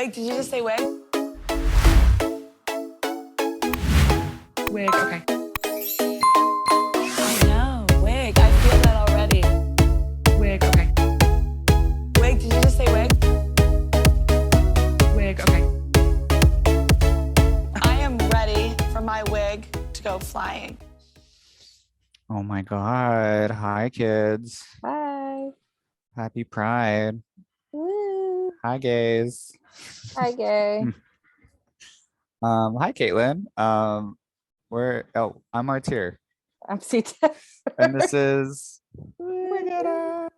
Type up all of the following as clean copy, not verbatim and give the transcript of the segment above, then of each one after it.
Wig, did you just say wig? Wig, okay. I know, wig. I feel that already. Wig, okay. Wig, did you just say wig? Wig, okay. I am ready for my wig to go flying. Oh my God. Hi, kids. Hi. Happy Pride. Woo. Hi, gays. Hi, gay. Hi, Caitlin. I'm Martyr. I'm Cate. And this is Wigging.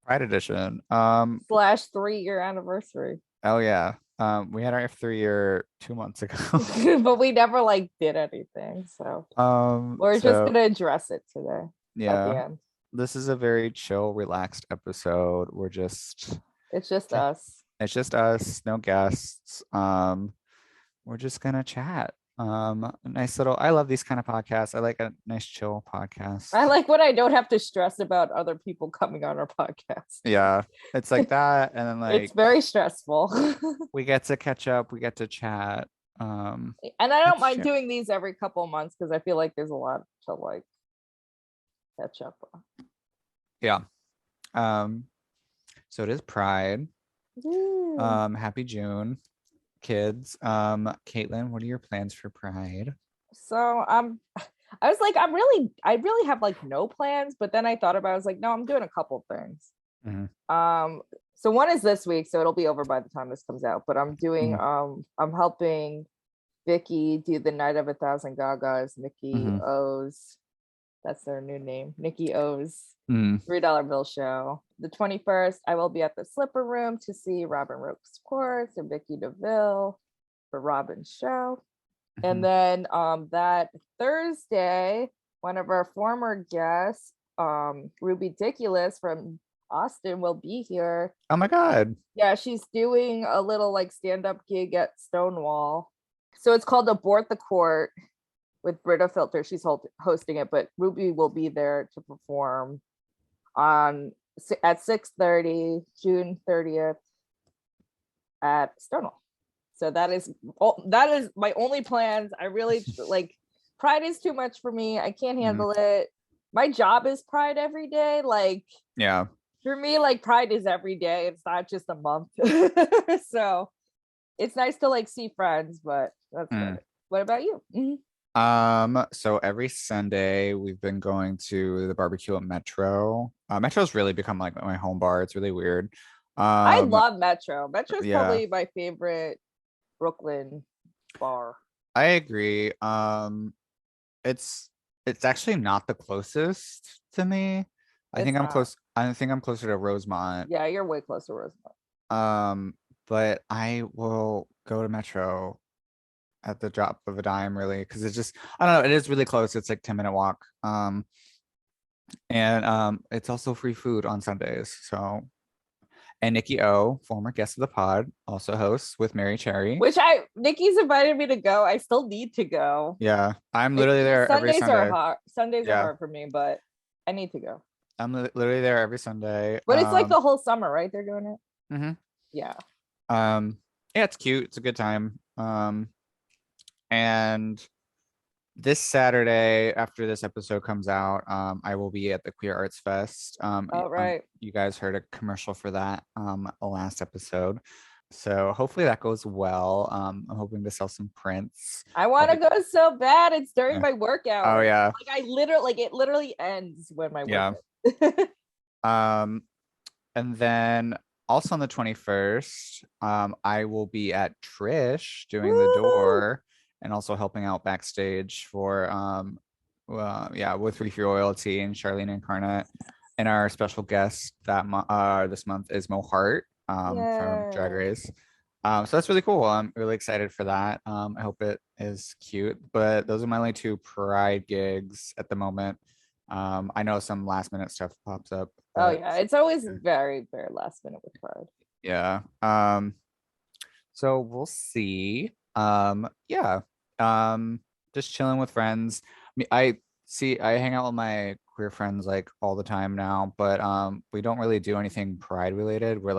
Pride Edition. / 3-year anniversary. Oh yeah. We had our 3-year 2 months ago. But we never did anything. So we're just gonna address it today. Yeah. At the end. This is a very chill, relaxed episode. It's just us. It's just us, no guests. We're just gonna chat. Nice little. I love these kind of podcasts. I like a nice chill podcast. I like when I don't have to stress about other people coming on our podcast. Yeah, it's like that, and then it's very stressful. we get to catch up. We get to chat. And I don't mind doing these every couple of months because I feel like there's a lot to catch up on. Yeah. So it is Pride. Woo. Happy June, kids. Caitlin, what are your plans for Pride? So I was like, I really have no plans, but then I thought about it, I was like, no, I'm doing a couple things. Mm-hmm. So one is this week, so it'll be over by the time this comes out, but I'm doing I'm helping Vicky do the Night of 1,000 Gagas, Nikki O's. That's their new name, Nikki O's $3 bill show. The 21st, I will be at the Slipper Room to see Robin Rooks Quartz and Vicky DeVille for Robin's show. And then that Thursday, one of our former guests, Ruby Diculous from Austin, will be here. Oh my God. Yeah, she's doing a little stand-up gig at Stonewall. So it's called Abort the Court with Britta Filter. She's hosting it, but Ruby will be there to perform at 6:30, June 30th at Stonewall. So that is my only plans. I really Pride is too much for me. I can't handle it. My job is Pride every day. Yeah. For me, Pride is every day. It's not just a month. So it's nice to see friends, but that's it. What about you? So every Sunday we've been going to the barbecue at Metro. Metro's really become my home bar. It's really weird. I love Metro. Metro's probably my favorite Brooklyn bar. I agree. It's actually not the closest to me. I think I'm closer to Rosemont. Yeah, you're way closer to Rosemont. But I will go to Metro at the drop of a dime, really, because it's just, I don't know, it is really close. It's 10-minute walk. And it's also free food on Sundays. So, and Nikki O, former guest of the pod, also hosts with Mary Cherry. Nikki's invited me to go. I still need to go. Yeah, I'm literally there every Sunday. Are hard. Sundays are hard for me, but I need to go. I'm literally there every Sunday. But it's the whole summer, right? They're doing it. Mm-hmm. Yeah. Yeah, it's cute. It's a good time. And this Saturday, after this episode comes out, I will be at the Queer Arts Fest. Right. You guys heard a commercial for that last episode. So hopefully that goes well. I'm hoping to sell some prints. I want to go so bad. It's during my workout. Oh yeah. It literally ends when my workout. And then also on the 21st, I will be at Trish doing the door and also helping out backstage for with Reef Your Royalty and Charlene Incarnate. And our special guest this month is Mo Hart from Drag Race. So that's really cool. I'm really excited for that. I hope it is cute. But those are my only 2 Pride gigs at the moment. I know some last minute stuff pops up. Oh yeah, it's always very, very last minute with Pride. Yeah. So we'll see. Just chilling with friends. I hang out with my queer friends all the time now, but we don't really do anything Pride related. We're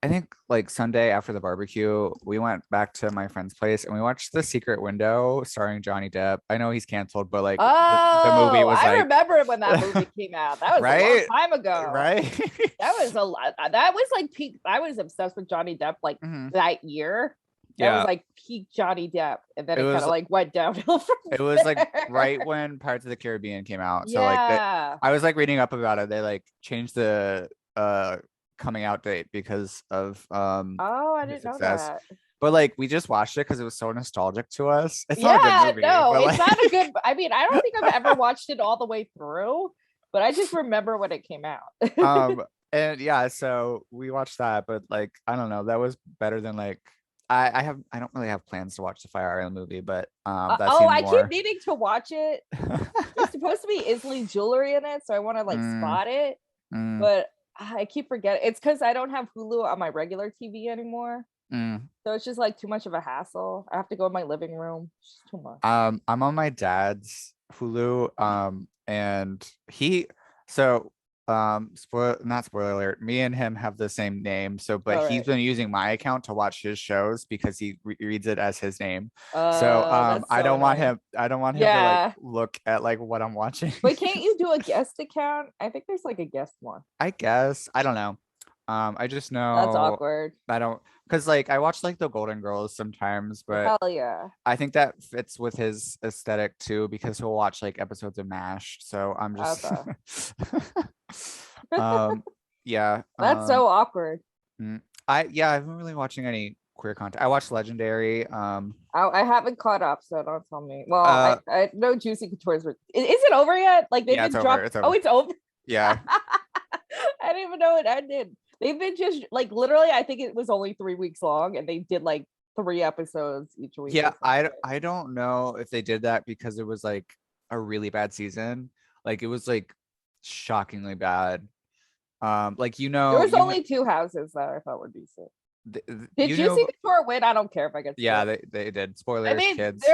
I think like Sunday after the barbecue, we went back to my friend's place and we watched The Secret Window starring Johnny Depp. I know he's canceled, but like the movie Oh, was I like remember when that movie came out. That was a long right, time ago. right. That was a lot. That was like peak. I was obsessed with Johnny Depp like Mhm. that year. That was Yeah, like peak Johnny Depp, and then it it kind was of like went downhill from it was like there. right when Pirates of the Caribbean came out. So like that, Yeah. I was like reading up about it. They like changed the coming out date because of Oh, I the didn't know success. that. But like we just watched it because it was so nostalgic to us. It's not a good Yeah, movie, no, but it's like not a good. I mean, I don't think I've ever watched it all the way through, but I just remember when it came out. and yeah, so we watched that, but like I don't know, that was better than like I don't really have plans to watch the Fire Island movie, but that Oh, seemed I keep more needing to watch it. There's supposed to be Isley jewelry in it, so I want to like Mm, spot it, mm, but I keep forgetting. It's because I don't have Hulu on my regular TV anymore, mm. so it's just like too much of a hassle. I have to go in my living room. It's just too much. I'm on my dad's Hulu, and he so spoil not spoiler alert, me and him have the same name, so but All he's right. been using my account to watch his shows because he reads it as his name. So That's so annoying. I don't want him to like Yeah, look at like what I'm watching. but can't you do a guest account? I think there's like a guest one. I guess I don't know. I just That's know awkward. I don't because like I watch like the Golden Girls sometimes, but Hell yeah. I think that fits with his aesthetic too because he'll watch like episodes of MASH. So I'm just Okay. um yeah. That's so awkward. I haven't really watching any queer content. I watched Legendary. I haven't caught up, so don't tell me. Well, Uh I know Juicy Couture's. Is it over yet? Like they've yeah, been it's over. dropped. It's Oh, over. it's over. Yeah. I didn't even know it ended. They've been just like literally. I think it was only 3 weeks long, and they did like 3 episodes each week. Yeah, Or something. I don't know if they did that because it was like a really bad season. Like it was like shockingly bad. Like There was only 2 houses that I thought were decent. Did you Juicy know Couture win? I don't care if I get. yeah, Spoiled. they did. I Spoilers, mean, kids.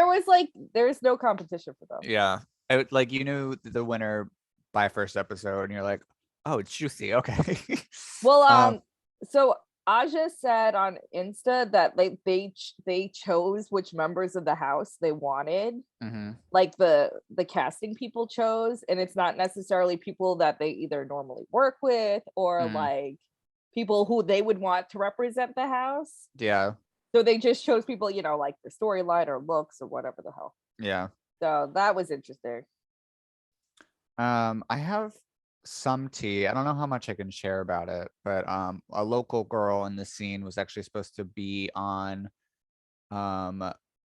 there's no competition for them. Yeah. Like you knew the winner by first episode and you're like, "Oh, it's Juicy." Okay. Well, Um, so Aja said on Insta that they chose which members of the house they wanted. mhm. Like the casting people chose, and it's not necessarily people that they either normally work with or Mm. like people who they would want to represent the house. Yeah. So they just chose people, like the storyline or looks or whatever the hell. Yeah. So that was interesting. I have some tea. I don't know how much I can share about it, but a local girl in the scene was actually supposed to be on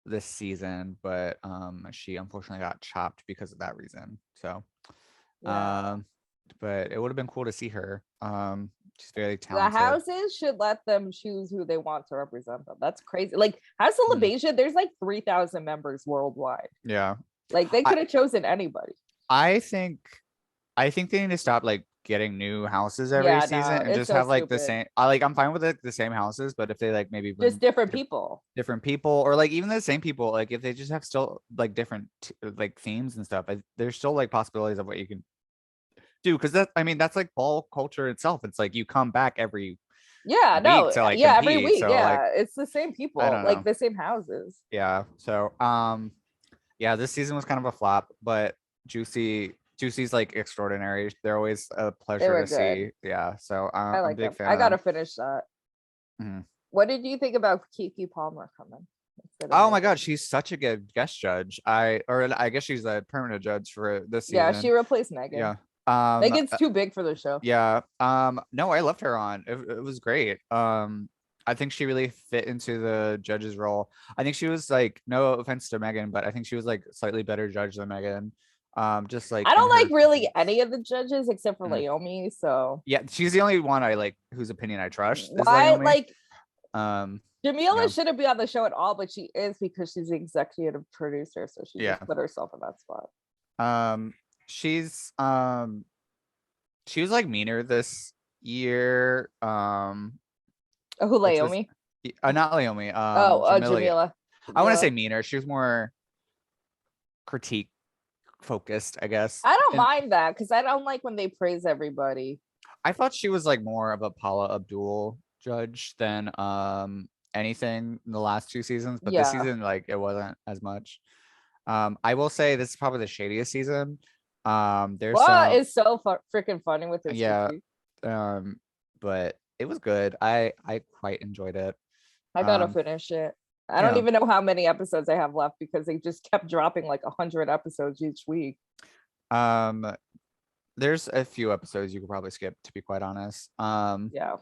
this season, but she unfortunately got chopped because of that reason. So Yeah. but it would have been cool to see her. She's very The talented. houses should let them choose who they want to represent them. That's crazy. Like House of Mm. Libasia, there's like 3,000 members worldwide. Yeah. Like they could have chosen anybody. I think they need to stop like getting new houses every Yeah, season no, and it's just so have like the stupid. same I'm fine with the same houses, but if they like maybe bring Just different people. different people or like even the same people, like if they just have still like different like themes and stuff, there's still like possibilities of what you can do because that's like ball culture itself. It's like you come back every Yeah, week no, to like yeah, every compete. week. So Yeah, like it's the same I people, don't like know. the same houses. Yeah. So yeah, this season was kind of a flop, but Juicy's like extraordinary. They're always a They pleasure were to good. see. Yeah. So I I'm a like big them. fan I of gotta them. finish that. Mhm. What did you think about Kiki Palmer coming? Oh my God, she's such a good guest judge. I guess she's a permanent judge for this Yeah, season. she replaced Megan. Yeah. Megan's too big for the show. Yeah. No, I loved her on. It was great. I think she really fit into the judge's role. I think she was like, no offense to Megan, but I think she was like slightly better judge than Megan. Just like I don't in like her really any of the judges except for Mm. Naomi. So Yeah, she's the only one I like whose opinion I trust is why Naomi. like Um, Jamila yeah. shouldn't be on the show at all, but she is because she's the executive producer, so she Yeah. just put herself in that spot. She's she was like meaner this year. Who, What's his- Naomi? not Naomi. Jamila. I want to say meaner. She was more critique focused, I guess. I don't And mind that because I don't like when they praise everybody. I thought she was like more of a Paula Abdul judge than anything in the last 2 seasons, but this Yeah. season, like, it wasn't as much. I will say this is probably the shadiest season. There's Well, some, it's so freaking funny with this. yeah, Vicky. but it was good. I quite enjoyed it. I gotta Um, finish it. I don't yeah. even know how many episodes I have left because they just kept dropping like 100 episodes each week. There's a few episodes you could probably skip, to be quite honest. Yeah.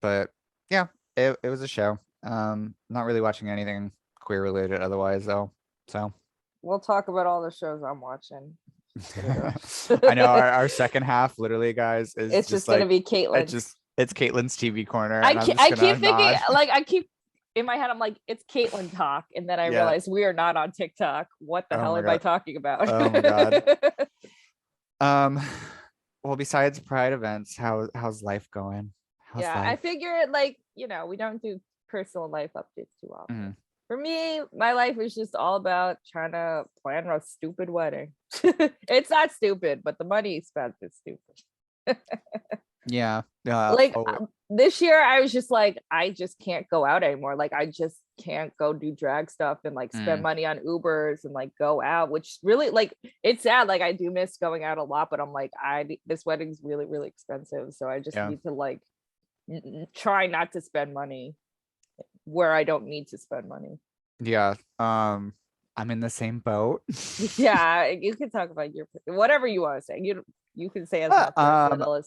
But yeah, it was a show. Not really watching anything queer related otherwise though. So We'll talk about all the shows I'm watching. I know our second half, literally, guys, is It's just gonna be Caitlyn. It's Caitlin's TV corner. I And I'm keep, just I gonna keep thinking, nod. like, I keep in my head, I'm like, it's Caitlyn talk, and then I Yeah. realize we are not on TikTok. What the Oh hell my am I God. talking about? Oh my God. Well, besides Pride events, how's life going? How's Yeah, I life? figured, like, we don't do personal life updates too often. Mhm. For me, my life is just all about trying to plan a stupid wedding. It's not stupid, but the money spent is stupid. Yeah. Like Oh, this year, I was just like, I just can't go out anymore. Like, I just can't go do drag stuff and like spend money on Ubers and like go out, which really, like, it's sad. Like, I do miss going out a lot, but I'm like, this wedding's really, really expensive. So I just Yeah. need to like try not to spend money where I don't need to spend money. yeah. I'm in the same boat. Yeah, you can talk about your whatever you want to say. You can say as much or as little as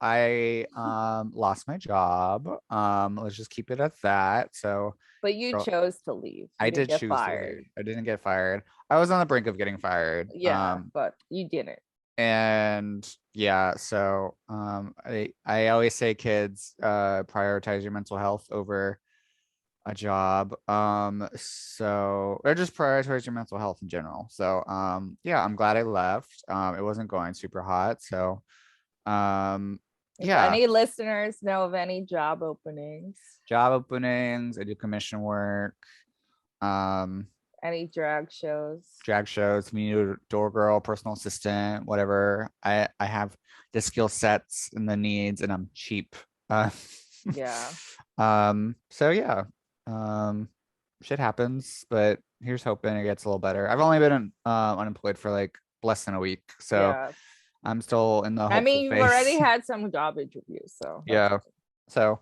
I lost my job. Let's just keep it at that. So but you girl, chose to leave. You I didn't did get choose fired. to leave. I didn't get fired. I was on the brink of getting fired. Yeah, but you didn't. And yeah, so I always say, kids, prioritize your mental health over a job. So, or just prioritize your mental health in general. So yeah, I'm glad I left. It wasn't going super hot. So If yeah, any listeners know of any job openings, job openings, I do commission work, any drag shows. community door girl, personal assistant, whatever. I have the skill sets and the needs, and I'm cheap. Yeah. So yeah, shit happens, but here's hoping it gets a little better. I've only been unemployed for like less than a week, so Yeah. I'm still in the hopeful I mean, you've phase. already had some job interviews, so Yeah. So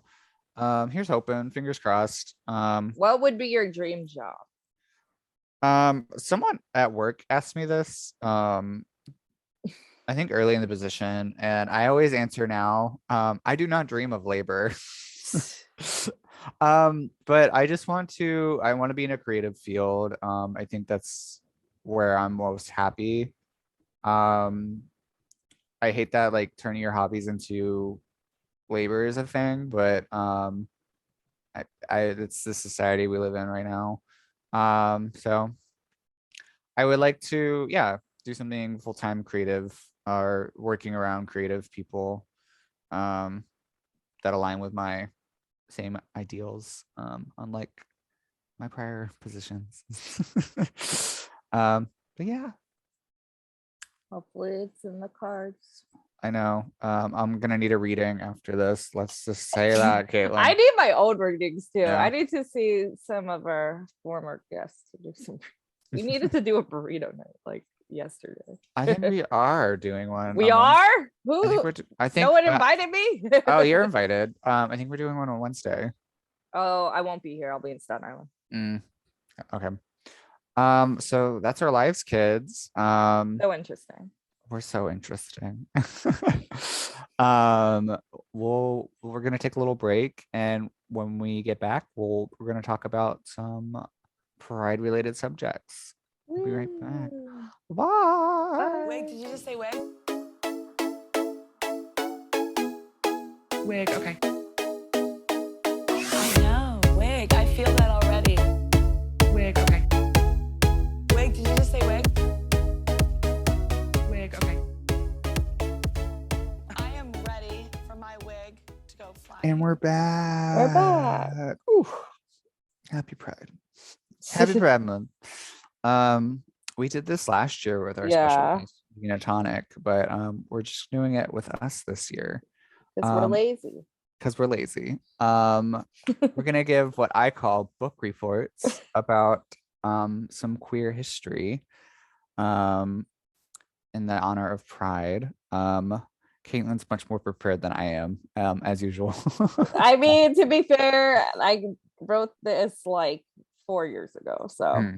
here's hoping, fingers crossed. What would be your dream job? Someone at work asked me this, I think early in the position, and I always answer now. I do not dream of labor. But I want to be in a creative field. I think that's where I'm most happy. I hate that, like, turning your hobbies into labor is a thing, but it's the society we live in right now. So I would like to, yeah, do something full-time creative, or working around creative people that align with my same ideals, unlike my prior positions. But yeah, Hopefully it's in the cards. I know. I'm gonna need a reading after this. Let's just say that, Caitlin. I need my own readings too. Yeah. I need to see some of our former guests to do some. We needed to do a burrito night like yesterday. I think we are doing one. We on are? Wednesday. Who? I think No one invited me. oh, you're invited. I think we're doing one on Wednesday. Oh, I won't be here. I'll be in Staten Island. Okay. So that's our lives, kids. So interesting. We're so interesting. We're gonna take a little break, and when we get back, we're gonna talk about some pride related subjects. We'll be right back. Bye. Wig, did you just say wig? Wig, okay. I know, wig. I feel that already. Wig, okay. Wig, did you just say wig? Wig, okay. I am ready for my wig to go flying. And we're back. We're back. Ooh. Happy Pride. Happy Pride Month. We did this last year with our special guest, Tonic, but we're just doing it with us this year. Because we're lazy. because we're lazy. We're gonna give what I call book reports about some queer history in the honor of Pride. Caitlin's much more prepared than I am, as usual. I mean, to be fair, I wrote this like 4 years ago, so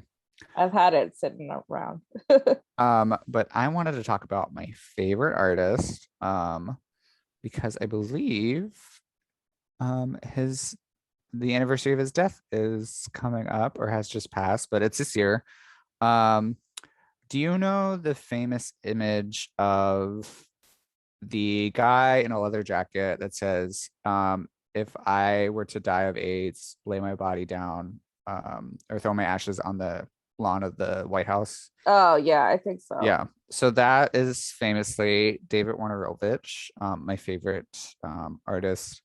I've had it sitting around. But I wanted to talk about my favorite artist, because I believe the anniversary of his death is coming up or has just passed, but it's this year. Do you know the famous image of the guy in a leather jacket that says, if I were to die of AIDS, lay my body down, or throw my ashes on the lawn of the White House? Oh yeah, I think so. Yeah. So that is famously David Wojnarowicz, my favorite artist,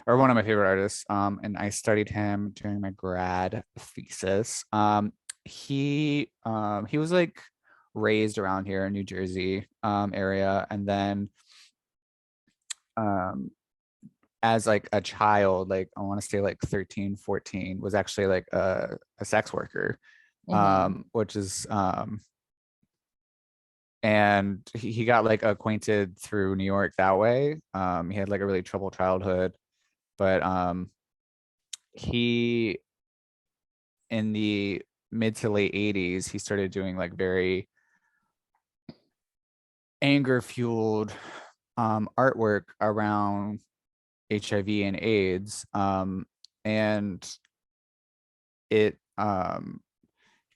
or one of my favorite artists. And I studied him during my grad thesis. He was like raised around here in New Jersey area, and then as like a child, like I want to say like 13, 14, was actually like a sex worker, which is and he got like acquainted through New York that way. He had like a really troubled childhood, but he in the mid to late 80s he started doing like very anger fueled artwork around HIV and AIDS, and it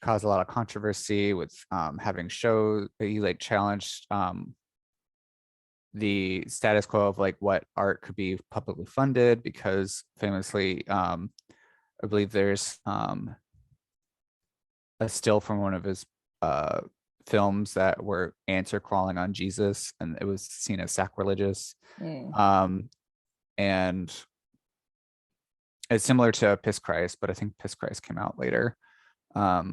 caused a lot of controversy with having shows. He like challenged the status quo of like what art could be publicly funded, because famously I believe there's a still from one of his films that were ants are crawling on Jesus, and it was seen as sacrilegious. And it's similar to Piss Christ, but I think Piss Christ came out later. Are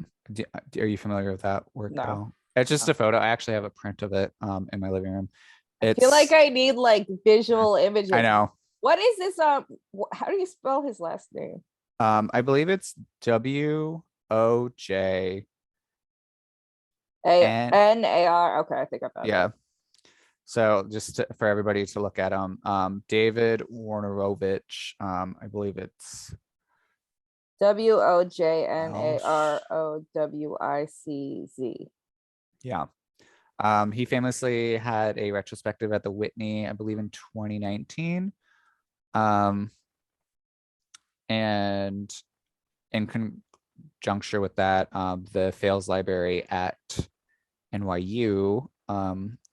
you familiar with that work at all? It's just a photo. I actually have a print of it in my living room. I feel like I need like visual images. I know. What is this? How do you spell his last name? I believe it's WOJ N-A-R. Okay, I think I found it. So just for everybody to look at him, David Wojnarowicz. I believe it's WOJNAROWICZ. Yeah. He famously had a retrospective at the Whitney, I believe in 2019. And in conjunction with that, the Fales Library at NYU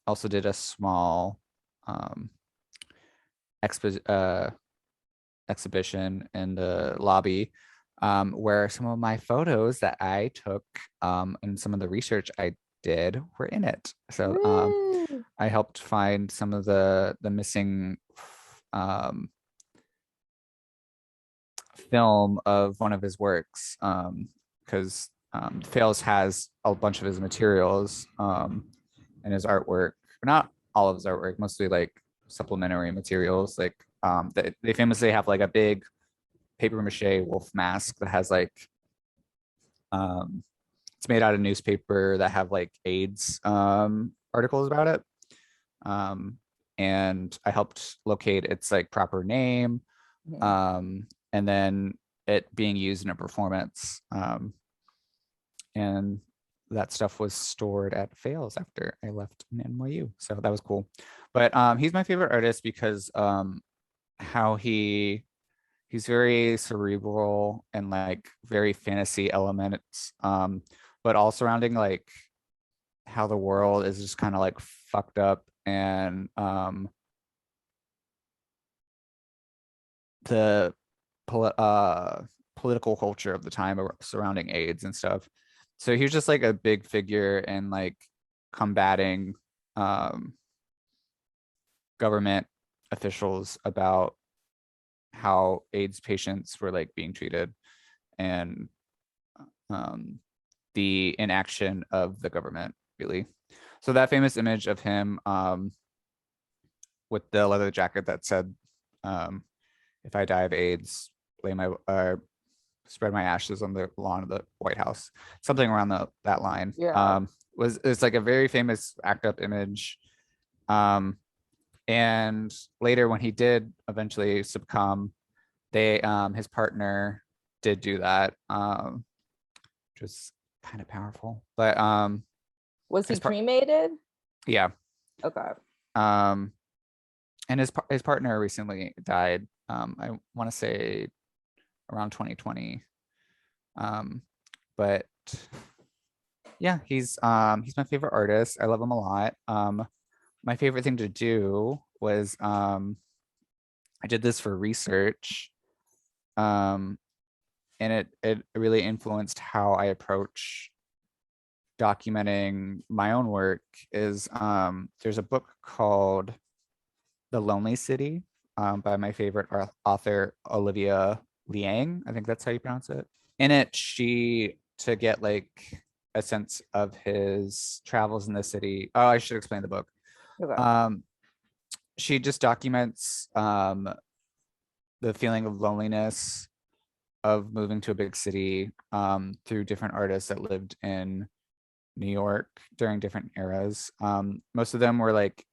also did a small exhibition in the lobby, where some of my photos that I took and some of the research I did were in it. So I helped find some of the missing film of one of his works, because Fales has a bunch of his materials and his artwork, not all of his artwork, mostly like supplementary materials. Like they famously have like a big paper mache wolf mask that has like it's made out of newspaper that have like AIDS articles about it, and I helped locate its like proper name, and then it being used in a performance, and that stuff was stored at Fales after I left in NYU, so that was cool. But he's my favorite artist because how he's very cerebral and like very fantasy elements, but all surrounding like how the world is just kind of like fucked up, and the political culture of the time surrounding AIDS and stuff. So he was just like a big figure and like combating government officials about how AIDS patients were like being treated, and the inaction of the government, really. So that famous image of him with the leather jacket that said if I die of AIDS, lay my spread my ashes on the lawn of the White House, something around that line. Yeah. It's like a very famous ACT UP image. And later when he did eventually succumb, they his partner did do that, which was kind of powerful. But Was he his part cremated? yeah. Okay. And his partner recently died. I want to say around 2020. But yeah, he's my favorite artist. I love him a lot. My favorite thing to do was I did this for research. And it really influenced how I approach documenting my own work. Is there's a book called The Lonely City, by my favorite author, Olivia Liang. I think that's how you pronounce it. In it, to get like a sense of his travels in the city. Oh, I should explain the book. Okay. She just documents the feeling of loneliness of moving to a big city, through different artists that lived in New York during different eras. Most of them were like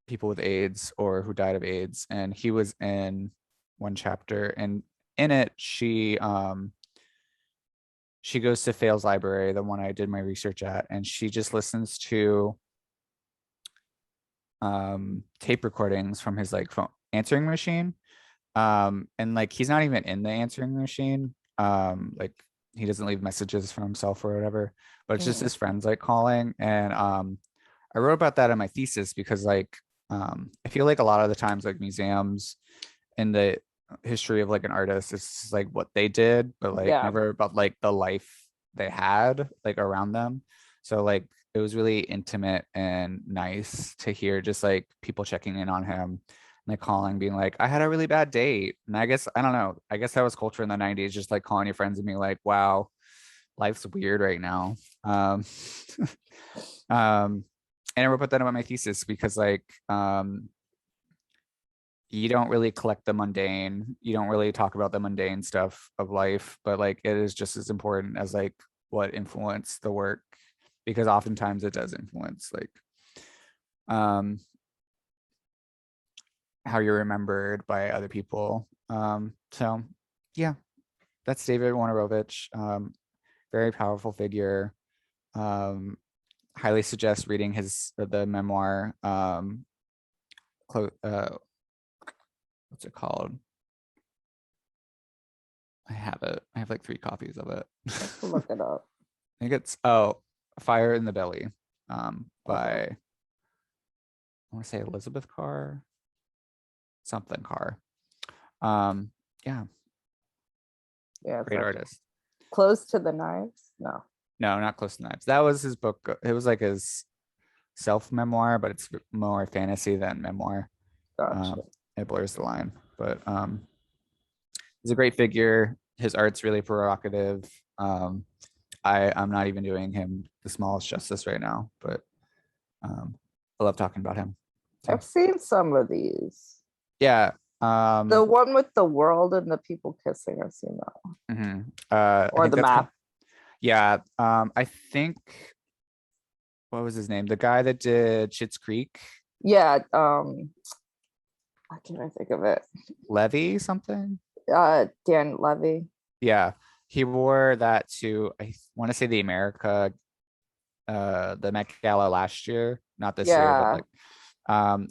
people with AIDS or who died of AIDS, and he was in one chapter. And in it, she goes to Fail's library, the one I did my research at, and she just listens to tape recordings from his like phone answering machine. And like he's not even in the answering machine. Like he doesn't leave messages for himself or whatever, but it's just his friends like calling. And I wrote about that in my thesis because like I feel like a lot of the times like museums in the history of like an artist, it's like what they did, but like Yeah. never about like the life they had like around them. So like it was really intimate and nice to hear just like people checking in on him and like calling, being like, I had a really bad date. And I guess, I don't know, I guess that was culture in the 90s, just like calling your friends and being like, wow, life's weird right now. Um, and I wrote about that about my thesis because like you don't really collect the mundane, you don't really talk about the mundane stuff of life, but like it is just as important as like what influenced the work, because oftentimes it does influence like how you're remembered by other people. So yeah, that's David Wojnarowicz. Very powerful figure. Highly suggest reading the memoir. What's it called? I have it. I have like 3 copies of it. Look it up. I think it's Fire in the Belly, by I want to say Elizabeth Carr, something Carr. Yeah, Yeah. great artist. Close to the Knives? No. No, not Close to Knives. That was his book. It was like his self memoir, but it's more fantasy than memoir. Gotcha. It blurs the line, but he's a great figure. His art's really provocative. I'm not even doing him the smallest justice right now, but I love talking about him. So, I've seen some of these. yeah. The one with the world and the people kissing, I've seen that one. Or I think the that's map. yeah. I think, what was his name? The guy that did Schitt's Creek. Yeah. Why can't I think of it? Levy something. Dan Levy. Yeah, he wore that to, I want to say, the Met Gala last year, not this year, but Yeah. like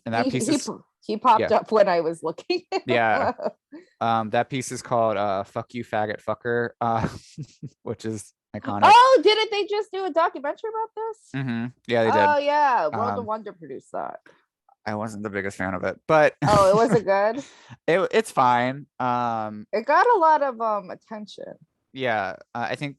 and that piece is He popped yeah. up when I was looking. Yeah. That piece is called Fuck You Faggot Fucker, which is iconic. Oh, didn't they just do a documentary about this? Yeah, they did. Oh yeah, World of Wonder produced that. I wasn't the biggest fan of it, but Oh, it wasn't good. It's fine. It got a lot of attention. Yeah, I think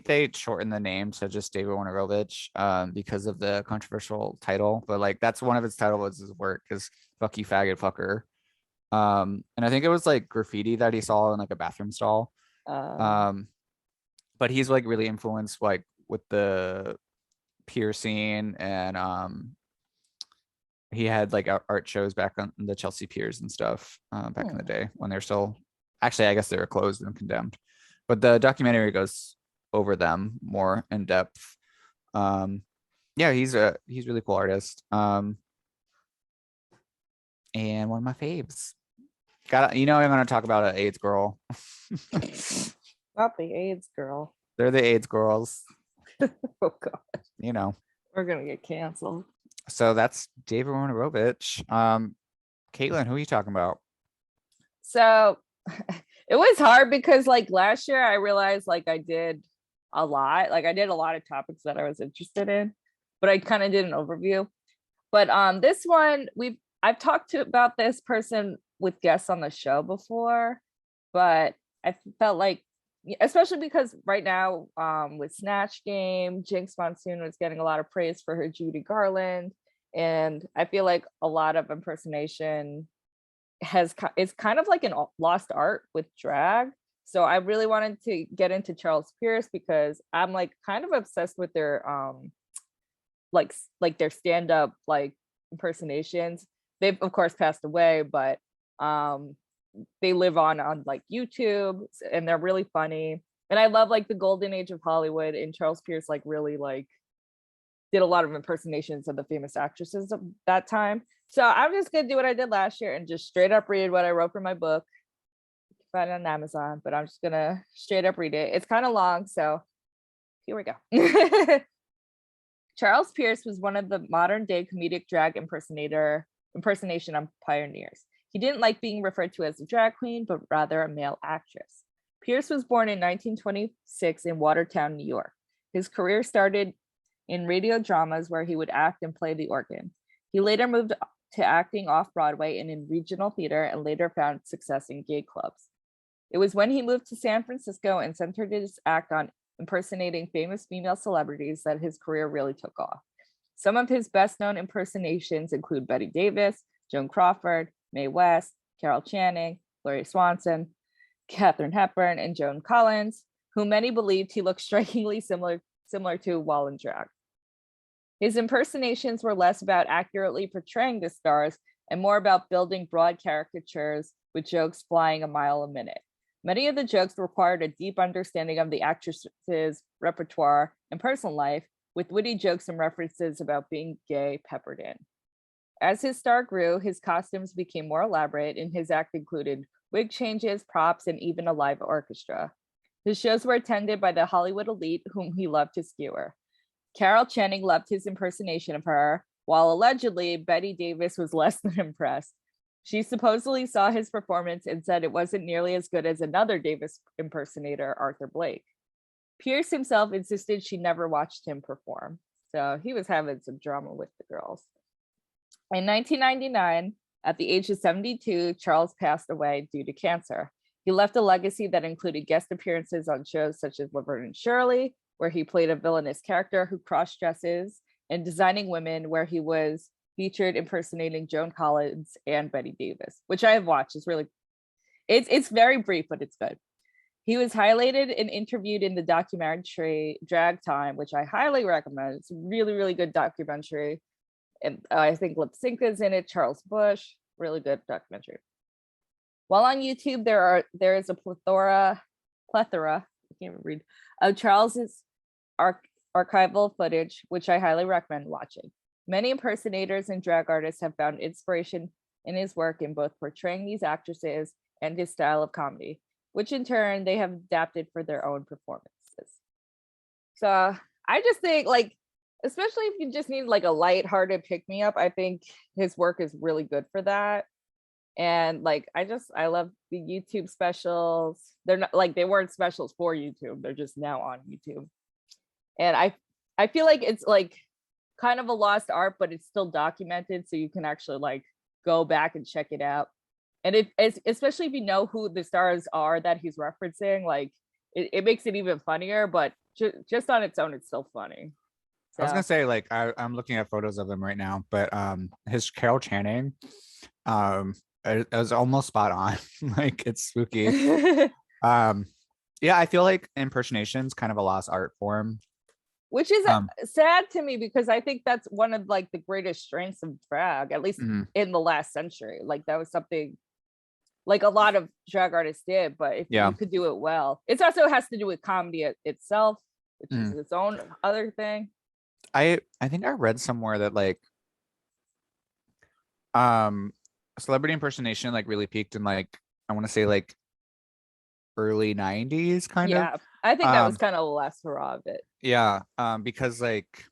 they shortened the name to just David Wojnarowicz because of the controversial title, but like that's one of his titles, his work is Fuck You Faggot Fucker. And I think it was like graffiti that he saw in like a bathroom stall. But he's like really influenced like with the piercing and he had like art shows back on the Chelsea Piers and stuff back in the day when they're still, actually I guess they were closed and condemned, but the documentary goes over them more in depth. Yeah, he's a really cool artist. And one of my faves. I'm going to talk about an AIDS girl. Not the AIDS girl. They're the AIDS girls. Oh god. We're gonna get canceled. So that's David Wojnarowicz. Caitlin, who are you talking about? So it was hard because like last year I realized like I did a lot. Like I did a lot of topics that I was interested in, but I kind of did an overview. But this one I've talked about this person with guests on the show before, but I felt like, especially because right now with Snatch Game, Jinx Monsoon was getting a lot of praise for her Judy Garland, and I feel like a lot of impersonation is kind of like an lost art with drag. So I really wanted to get into Charles Pierce because I'm like kind of obsessed with their like their stand-up like impersonations. They've of course passed away, but they live on like YouTube, and they're really funny. And I love like the golden age of Hollywood, and Charles Pierce like really like did a lot of impersonations of the famous actresses of that time. So I'm just gonna do what I did last year and just straight up read what I wrote for my book. You can find it on Amazon, but I'm just gonna straight up read it. It's kind of long, so here we go. Charles Pierce was one of the modern day comedic drag impersonation pioneers. He didn't like being referred to as a drag queen, but rather a male actress. Pierce was born in 1926 in Watertown, New York. His career started in radio dramas where he would act and play the organ. He later moved to acting off-Broadway and in regional theater, and later found success in gay clubs. It was when he moved to San Francisco and centered his act on impersonating famous female celebrities that his career really took off. Some of his best-known impersonations include Bette Davis, Joan Crawford, Mae West, Carol Channing, Gloria Swanson, Katharine Hepburn, and Joan Collins, who many believed he looked strikingly similar to while in drag. His impersonations were less about accurately portraying the stars and more about building broad caricatures with jokes flying a mile a minute. Many of the jokes required a deep understanding of the actress's repertoire and personal life, with witty jokes and references about being gay peppered in. As his star grew, his costumes became more elaborate, and his act included wig changes, props, and even a live orchestra. His shows were attended by the Hollywood elite, whom he loved to skewer. Carol Channing loved his impersonation of her, while allegedly Bette Davis was less than impressed. She supposedly saw his performance and said it wasn't nearly as good as another Davis impersonator, Arthur Blake. Pierce himself insisted she never watched him perform, so he was having some drama with the girls. In 1999, at the age of 72, Charles passed away due to cancer. He left a legacy that included guest appearances on shows such as Laverne and Shirley, where he played a villainous character who cross-dresses, and Designing Women, where he was featured impersonating Joan Collins and Bette Davis, which I have watched. It's very brief, but it's good. He was highlighted and interviewed in the documentary Drag Time, which I highly recommend. It's a really, really good documentary. And I think Lip Sync is in it, Charles Bush, really good documentary. While on YouTube, there is a plethora, I can't even read, of Charles's archival footage, which I highly recommend watching. Many impersonators and drag artists have found inspiration in his work in both portraying these actresses and his style of comedy, which in turn they have adapted for their own performances. So I just think, like, especially if you just need like a lighthearted pick-me-up, I think his work is really good for that. And like I love the YouTube specials. They're not like, they weren't specials for YouTube, they're just now on YouTube. And I feel like it's like kind of a lost art, but it's still documented, so you can actually like go back and check it out. And especially if you know who the stars are that he's referencing, like it makes it even funnier, but just on its own, it's still funny. So. I was gonna say, like, I'm looking at photos of him right now, but his Carol Channing, it was almost spot on. Like, it's spooky. Yeah, I feel like impersonation's kind of a lost art form. which is Um, sad to me because I think that's one of like the greatest strengths of drag, at least mhm. in the last century. Like that was something like a lot of drag artists did, but if Yeah. you could do it well, it also has to do with comedy itself, which is Mm. its own other thing. I think I read somewhere that like um celebrity impersonation like really peaked in like I want to say like early 90s kind of. Yeah, I think that was Um kind of the last hurrah of it. yeah, because like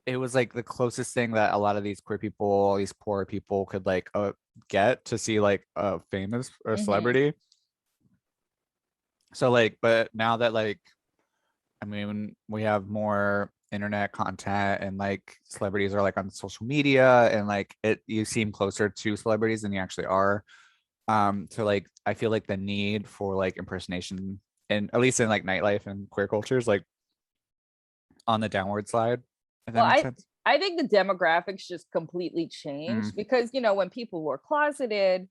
it was like the closest thing that a lot of these queer people, these poor people could like get to see like a famous or Mhm. celebrity. So like, but now that like, I mean, we have more internet content and like celebrities are like on social media and like you seem closer to celebrities than you actually are. So like I feel like the need for like impersonation and at least in like nightlife and queer cultures like on the downward slide, if that Well, makes sense. I think the demographics just completely Mm, changed because when people were closeted,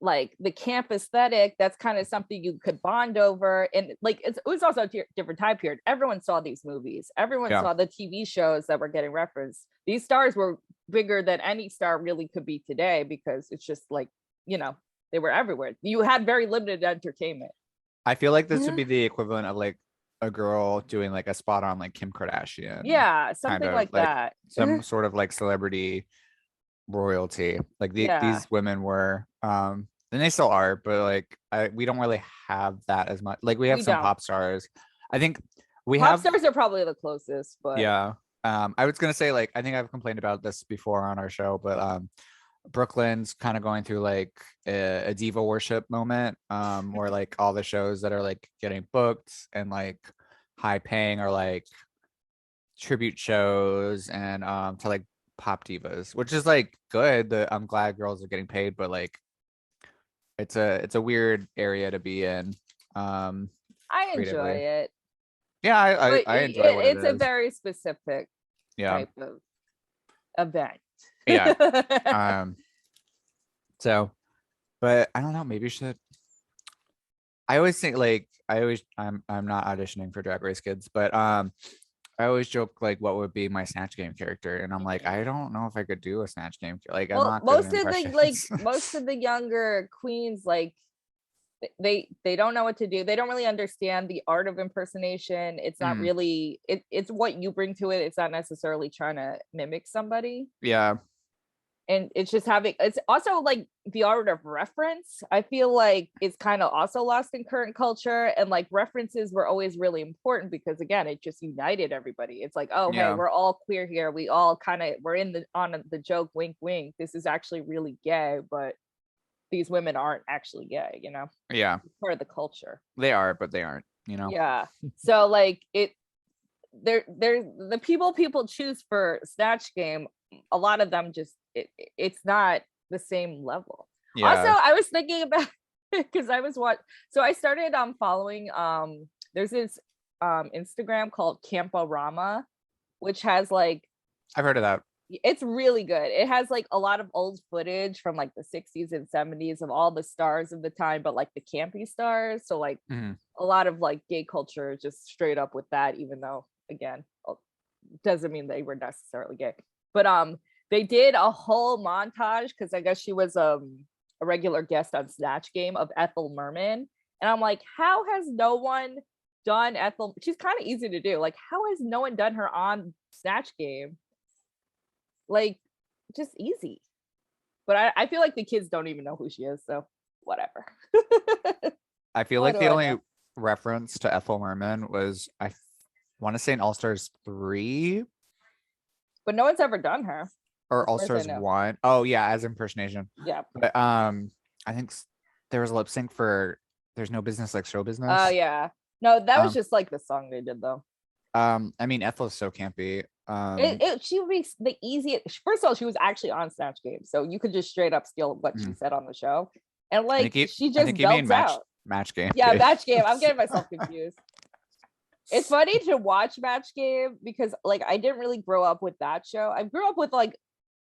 like the camp aesthetic, that's kind of something you could bond over. And like it was also a different time period. Everyone saw these movies, everyone yeah. saw the TV shows that were getting referenced. These stars were bigger than any star really could be today because it's just like, they were everywhere. You had very limited entertainment. I feel like this would be the equivalent of like a girl doing like a spot on like Kim Kardashian, Yeah, kind something of like like that. some sort of like celebrity royalty. Like Yeah, these women were, and they still are, but like we don't really have that as much. Like we have we some don't. pop stars. I think we Pop have, stars are probably the closest, but yeah. I was gonna say like I think I've complained about this before on our show, but Brooklyn's kind of going through like a diva worship moment, where like all the shows that are like getting booked and like high paying are like tribute shows and to like pop divas, which is like good. I'm glad girls are getting paid, but like it's a weird area to be in, I enjoy creatively. it. Yeah, But I enjoy what it it's a is. very specific Yeah, type of event. yeah. Um, so, but I don't know. Maybe you should. I always think like I'm not auditioning for Drag Race Kids, but I always joke like what would be my Snatch Game character, and I'm like I don't know if I could do a Snatch Game. Like I'm Well, not good at impressions. most of the younger queens, like they don't know what to do. They don't really understand the art of impersonation. It's not Mm, really it's what you bring to it. It's not necessarily trying to mimic somebody. yeah, And it's just it's also like the art of reference. I feel like it's kind of also lost in current culture, and like references were always really important because again it just united everybody. It's like, oh hey, yeah, we're all queer here, we all kind of we're in the on the joke, wink wink, this is actually really gay, but these women aren't actually gay, yeah. it's part of the culture. They are, but they aren't. You know. Yeah, so like there's the people choose for Snatch Game, a lot of them just it's not the same level. Also, Yeah, I was thinking about because I was so I started following there's this Instagram called Camporama, which has like I've heard of that. it's really good. It has like a lot of old footage from like the 60s and 70s of all the stars of the time, but like the campy stars. So like Mhm. a lot of like gay culture just straight up with that, even though again, doesn't mean they were necessarily gay. But they did a whole montage because I guess she was a regular guest on Snatch Game of Ethel Merman. And I'm like, how has no one done Ethel? She's kind of easy to do. Like, how has no one done her on Snatch Game? Like, just easy. But I feel like the kids don't even know who she is, so whatever. I feel What like do the I only know? reference to Ethel Merman was I want to say in All Stars 3 But no one's ever done her, or as All far as I Stars know. 1. Oh yeah, as impersonation. Yeah. But I think there was a lip sync for There's No Business Like Show Oh Business. yeah. No, that was Um, just like the song they did though. I mean Ethel is so campy. She would be the easiest. First of all, she was actually on Snatch Game, so you could just straight up steal what she Mhm. said on the show, and I think like he she I think just he mean belts out. Match Game. Yeah, Kate. Match Game. I'm getting myself confused. It's funny to watch Match Game because like I didn't really grow up with that show. I grew up with like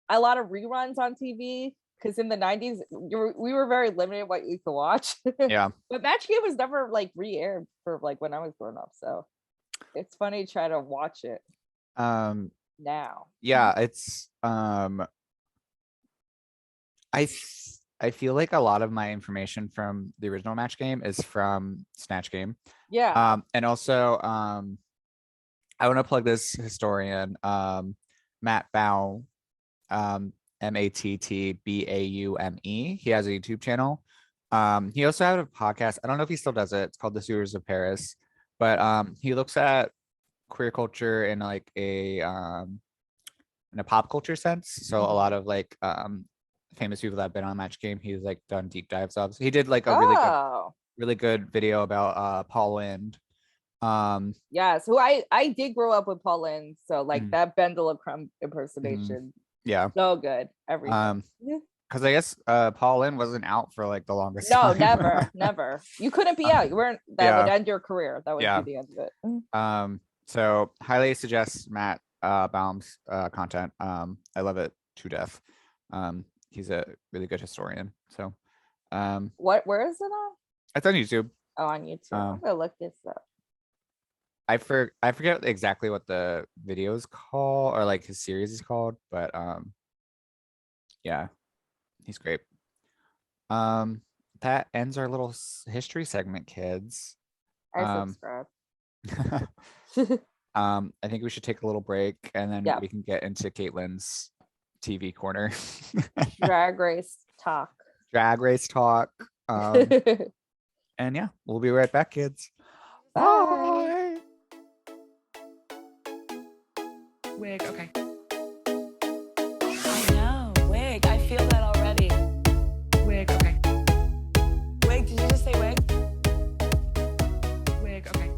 a lot of reruns on TV because in the 90s we were very limited what you could watch. Yeah. But Match Game was never like re-aired for like when I was growing up. So It's funny to try to watch it now. Yeah, it's I feel like a lot of my information from the original Match Game is from Snatch Game. Yeah. And also I want to plug this historian, Matt Baum, MattBaume. He has a YouTube channel. He also had a podcast. I don't know if he still does it. It's called The Sewers of Paris. But he looks at queer culture in like a in a pop culture sense. So a lot of like famous people that have been on Match Game, he's like done deep dives of. So he did like a really good video about Paul Lind. Yes, who I did grow up with Paul Lind, so like that Bendel of Crumb impersonation. Yeah. So good. Everything. Because I guess Paul Lind wasn't out for like the longest No, time. never. You couldn't be out. You weren't. That would end your career. That would be the end of it. So highly suggest Matt Baum's content. I love it to death. He's a really good historian. So where is it on? It's on YouTube. Oh, on YouTube. I'm gonna look this up. I forget exactly what the video is called or like his series is called, but yeah, he's great. That ends our little history segment, kids. I subscribe. I think we should take a little break and then we can get into Caitlin's TV corner. Drag race talk. And yeah, we'll be right back, kids. Bye. Wig, okay. I know, wig. I feel that already. Wig, okay. Wig, did you just say wig? Wig, okay.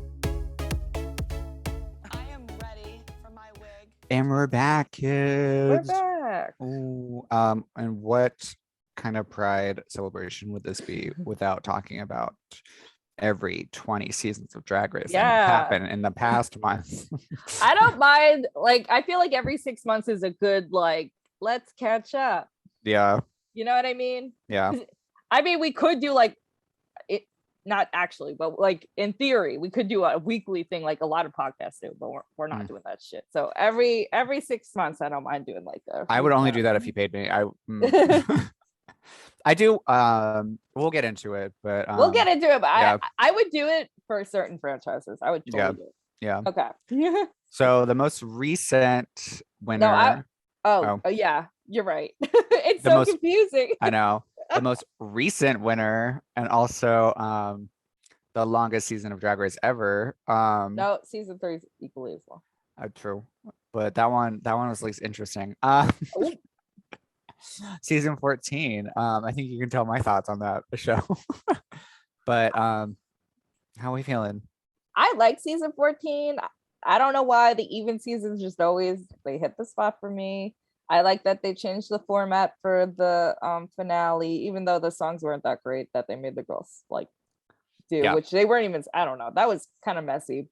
I am ready for my wig. And we're back, kids. We're back. Ooh, and what kind of pride celebration would this be without talking about every 20 seasons of Drag Race that happened in the past month? I don't mind. Like, I feel like every 6 months is a good, like, let's catch up. Yeah. You know what I mean? Yeah. I mean, we could do like it, not actually, but like in theory, we could do a weekly thing like a lot of podcasts do, but we're not doing that shit. So every 6 months, I don't mind doing like that. I would only do that if you paid me. I do. We'll get into it, but we'll get into it. But I would do it for certain franchises. I would totally do it. Yeah. Okay. So the most recent winner. Yeah, you're right. It's so confusing. I know. The most recent winner and also the longest season of Drag Race ever. No, season 3 is equally as long. True, but that one was least interesting. Season 14. I think you can tell my thoughts on that show. But how are we feeling? I like season 14. I don't know why the even seasons just always they hit the spot for me. I like that they changed the format for the finale, even though the songs weren't that great, that they made the girls like do, which they weren't even. I don't know. That was kind of messy.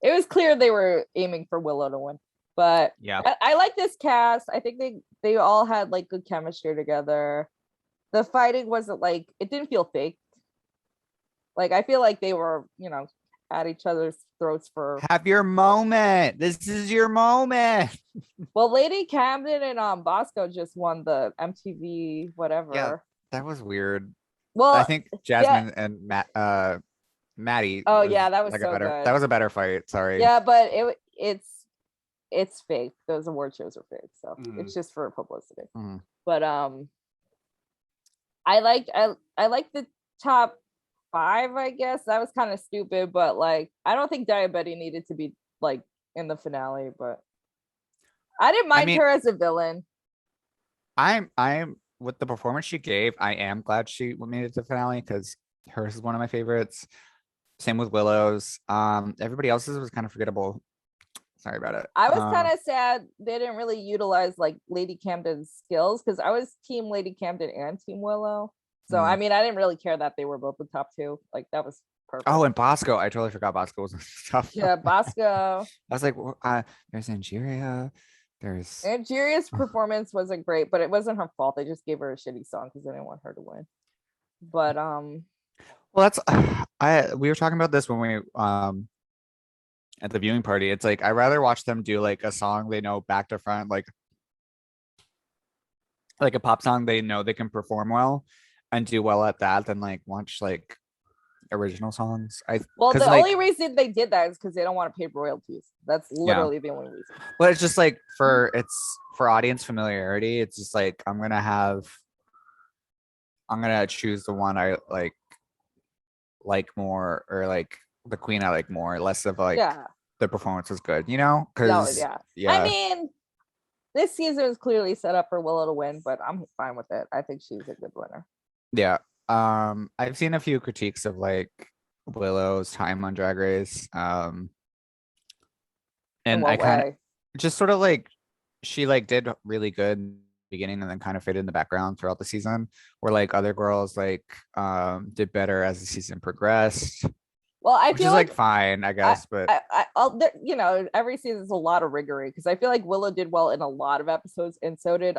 It was clear they were aiming for Willow to win. But I like this cast. I think they all had like good chemistry together. The fighting wasn't like, it didn't feel fake. Like I feel like they were, at each other's throats for. Have your moment. This is your moment. Well, Lady Camden and Bosco just won the MTV whatever. Yeah, that was weird. Well, I think Jasmine and Maddie. Oh yeah, that was like so good. That was a better fight. Sorry. Yeah, but it's fake. Those award shows are fake, so it's just for publicity. But I like the top 5, I guess. That was kind of stupid, but like I don't think Diabetti needed to be like in the finale, but I didn't mind her as a villain. I'm with the performance she gave, I am glad she made it to the finale because hers is one of my favorites. Same with Willow's. Everybody else's was kind of forgettable. Sorry about it. I was kind of sad they didn't really utilize like Lady Camden's skills because I was team Lady Camden and team Willow. So I mean, I didn't really care that they were both the top 2. Like that was perfect. Oh, and Bosco. I totally forgot Bosco was tough. Yeah, Bosco. I was like, there's Angeria. Angeria's performance wasn't great, but it wasn't her fault. They just gave her a shitty song because they didn't want her to win. But well, that's we were talking about this when we at the viewing party. It's like I'd rather watch them do like a song they know back to front, like a pop song they know they can perform well and do well at that than like watch like original songs. Well, because the like only reason they did that is because they don't want to pay royalties. That's yeah, literally the only reason. but it's just like it's for audience familiarity. It's just like I'm gonna choose the one I like more, or like the queen I like more, less of like Yeah. the performance was good, you know? No, Because yeah. I yeah, mean, this season is clearly set up for Willow to win, but I'm fine with it. I think she's a good winner. yeah. I've seen a few critiques of like Willow's time on Drag Race. In And I what kind of way? just sort of like she like did really good in the beginning and then kind of faded in the background throughout the season, where like other girls like did better as the season progressed, Well, I which is feel like like fine, I guess, but you know, every season is a lot of rigory because I feel like Willow did well in a lot of episodes, and so did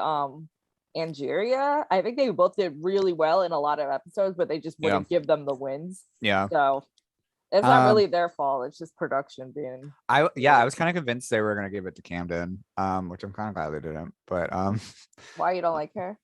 Angeria. I think they both did really well in a lot of episodes, but they just wouldn't give them the wins. yeah. So it's not really their fault. It's just production being. I was kind of convinced they were gonna give it to Camden, which I'm kind of glad they didn't. But Why you don't like her?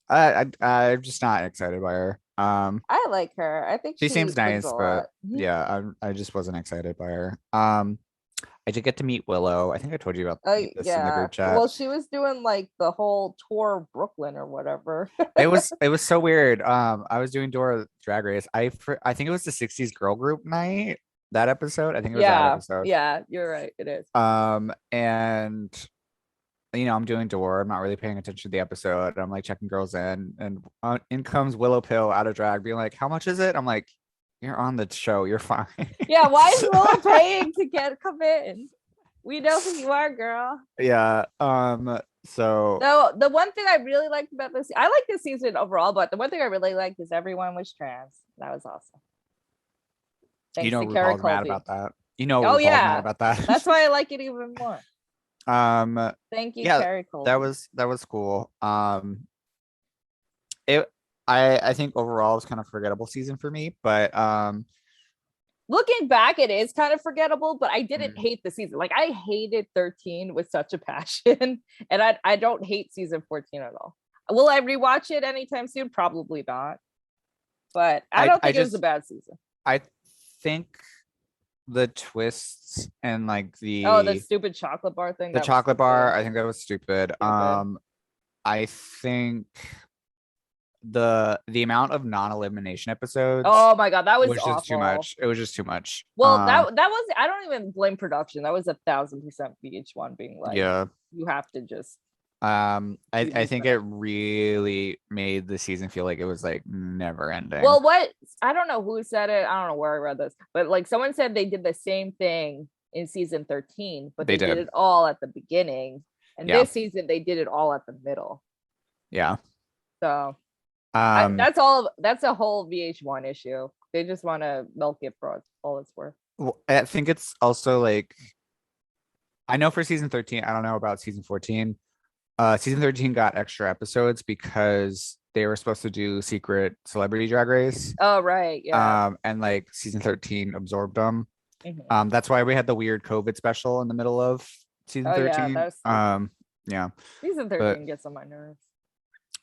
I'm just not excited by her. I like her. I think She seems brings nice, a but lot. yeah, I just wasn't excited by her. I did get to meet Willow. I think I told you about this in the group chat. Well, she was doing like the whole tour of Brooklyn or whatever. It was so weird. I was doing Dora Drag Race. I think it was the 60s girl group night. That episode. I think it was that episode. Yeah, you're right. It is. And you know, I'm doing Dora. I'm not really paying attention to the episode. I'm like checking girls in, and in comes Willow Pill out of drag, being like, "How much is it?" I'm like, "You're on the show. You're fine." Yeah, why is Willow paying to come in? We know who you are, girl. Yeah. So the one thing I really liked about this, I like this season overall, but the one thing I really liked is everyone was trans. That was awesome. Thanks you know, to Carrie RuPaul's mad Colby. about that. You know, Oh RuPaul's yeah, mad about that. that's why I like it even more. Thank you, Yeah, Carrie Colby. that was cool. I think overall it was kind of forgettable season for me, but looking back, it is kind of forgettable, but I didn't hate the season. Like I hated 13 with such a passion, and I don't hate season 14 at all. Will I rewatch it anytime soon? Probably not. But I don't think it was a bad season. I think the twists and like the stupid chocolate bar thing. The chocolate bar, I think that was stupid. I think the amount of non-elimination episodes. Oh my god, that was just too much. It was just too much. Well, that was, I don't even blame production. That was 1,000% VH1 being like, yeah, you have to just. I think it really made the season feel like it was like never ending. Well, I don't know who said it. I don't know where I read this, but like someone said they did the same thing in season 13, but they did it all at the beginning, and this season they did it all at the middle. Yeah. So that's a whole VH1 issue. They just want to milk it for all it's worth. Well, I think it's also like, I know for season 13, I don't know about season 14. Season 13 got extra episodes because they were supposed to do Secret Celebrity Drag Race. Oh, right. Yeah. And like season 13 absorbed them. Mm-hmm. That's why we had the weird COVID special in the middle of season 13. Yeah. Season 13 gets on my nerves.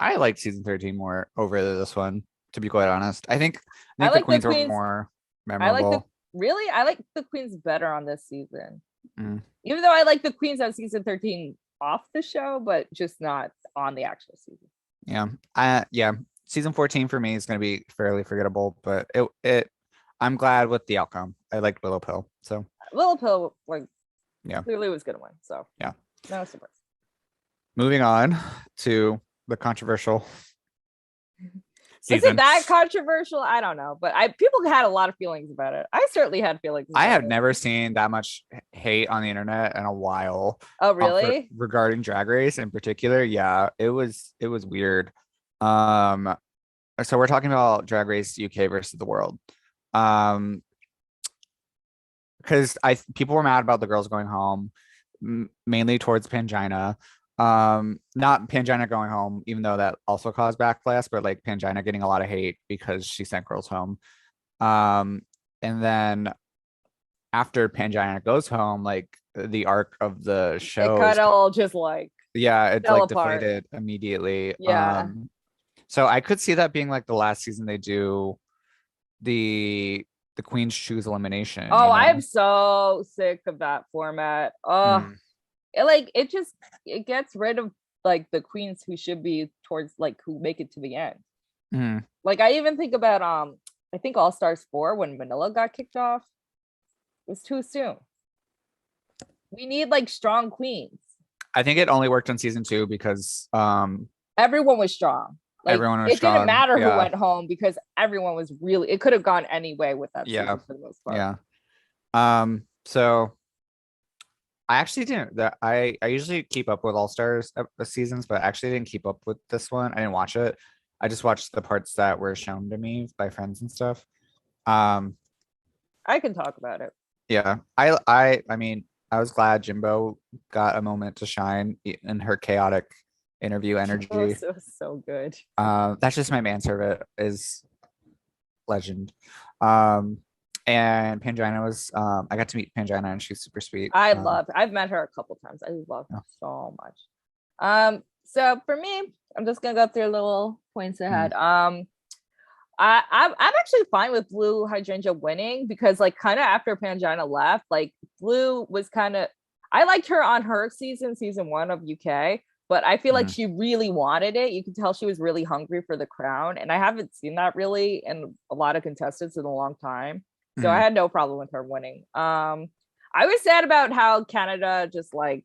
I liked season 13 more over this one, to be quite honest. I think the queens were more memorable. I like the queens better on this season. Even though I like the queens on season 13 off the show, but just not on the actual season. Yeah. Season 14 for me is going to be fairly forgettable, but I'm glad with the outcome. I liked Willow Pill, so Willow Pill clearly was going to win, so yeah, no surprise. Moving on to the controversial season. Is it that controversial? I don't know, but people had a lot of feelings about it. I certainly had feelings about I have never seen that much hate on the internet in a while. Oh, really? Regarding Drag Race in particular. Yeah, it was weird. So we're talking about Drag Race UK versus the world. Because people were mad about the girls going home, mainly towards Pangina. Not Pangina going home, even though that also caused backlash, but like Pangina getting a lot of hate because she sent girls home. And then after Pangina goes home, like the arc of the It show kind is, of all just like yeah, it's fell like apart. deflated immediately. Yeah. So I could see that being like the last season they do the Queen's Choose elimination, Oh, you I'm know? so sick of that format. Oh, Mm, it gets rid of like the queens who should be towards like who make it to the end. mm. Like I even think about I think All Stars 4 when Manila got kicked off. It was too soon. We need like strong queens. I think it only worked on season 2 because Everyone was strong. Like everyone was it didn't strong. matter who Yeah. went home because everyone was really it could have gone any way with that Yeah. season for the most part. Yeah. So I actually didn't that I usually keep up with All Stars seasons, but I actually didn't keep up with this one. I didn't watch it. I just watched the parts that were shown to me by friends and stuff. Um, I can talk about it. yeah. I mean, I was glad Jimbo got a moment to shine in her chaotic interview It energy. was so good. That's just my manservant is legend. And Pangina was I got to meet Pangina and she's super sweet. I've met her a couple times. I love her so much. So for me, I'm just gonna go through little points ahead. I'm actually fine with Blue Hydrangea winning because like kind of after Pangina left, like Blue was kind of I liked her on her season 1 of UK, but I feel like she really wanted it. You could tell she was really hungry for the crown, and I haven't seen that really in a lot of contestants in a long time. So I had no problem with her winning. I was sad about how Canada just like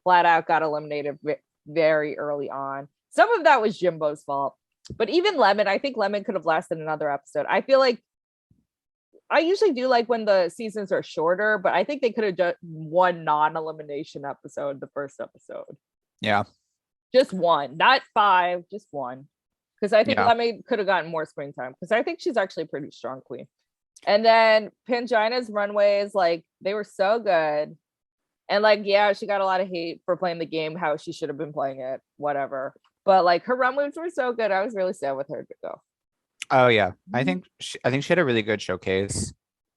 flat out got eliminated very early on. Some of that was Jimbo's fault, but even Lemon, I think Lemon could have lasted another episode. I feel like I usually do like when the seasons are shorter, but I think they could have done one non-elimination episode, the first episode. Yeah. Just one, not 5, just one. Because I think Yeah. Lemon could have gotten more screen time because I think she's actually a pretty strong queen. And then Pangina's runways, like they were so good. And like, yeah, she got a lot of hate for playing the game, how she should have been playing it, whatever. But like her runways were so good. I was really sad with her to go. Oh yeah. I think she had a really good showcase.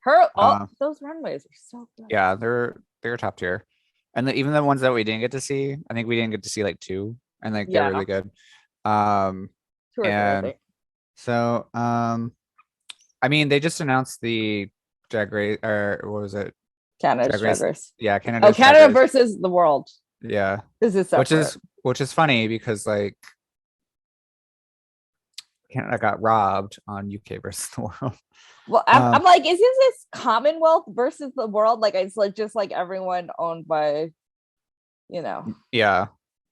Those runways are so good. Yeah, they're top tier. And even the ones that we didn't get to see, I think we didn't get to see like 2 and like they're really good. 2 or 3, I think. So I mean, they just announced the Drag Race, or what was it? Canada's Drag Race. Yeah, Canada's Canada versus the world. Yeah. This is separate. Which is funny because like Canada got robbed on UK versus the world. Well, I'm like, is this Commonwealth versus the world? Like it's like just like everyone owned by, you know. Yeah.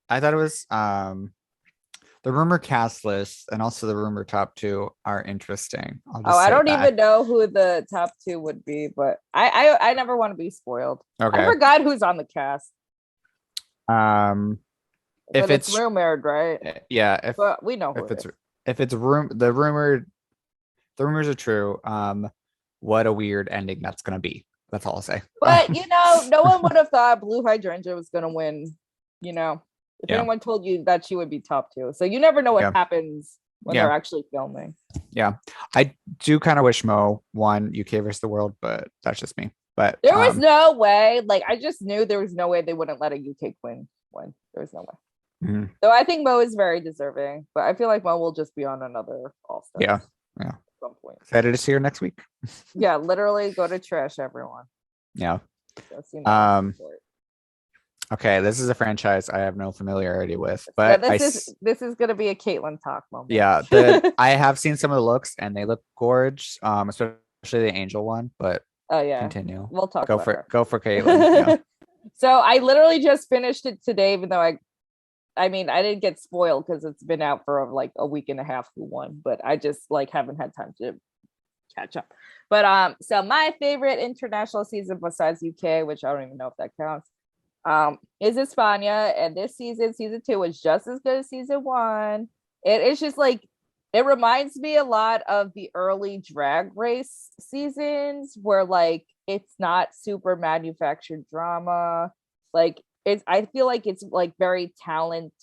I thought it was the rumor cast list and also the rumor top 2 are interesting. I don't even know who the top 2 would be, but I never want to be spoiled. Okay. I forgot who's on the cast. If it's rumored, right? Yeah, but we know if it's the rumors are true. What a weird ending that's gonna be. That's all I'll say. But no one would have thought Blue Hydrangea was gonna win. If anyone told you that she would be top 2. So you never know what happens when they're actually filming. Yeah. I do kind of wish Mo won UK versus the world, but that's just me. But there was no way. Like I just knew there was no way they wouldn't let a UK queen win. There was no way. Mm-hmm. So I think Mo is very deserving, but I feel like Mo will just be on another All-Star. Yeah. At some point. Excited to see her next week. Yeah, literally go to trash, everyone. Yeah. Okay, this is a franchise I have no familiarity with, but this is gonna be a Caitlyn talk moment. Yeah, I have seen some of the looks and they look gorge, especially the angel one. But continue. We'll talk. Go for Caitlyn. Yeah. So I literally just finished it today, even though I mean I didn't get spoiled because it's been out for like a week and a half who won, but I just like haven't had time to catch up. But so my favorite international season besides UK, which I don't even know if that counts, is España, and this season 2 was just as good as season 1. It's just like it reminds me a lot of the early Drag Race seasons where like it's not super manufactured drama. Like I feel like it's like very talent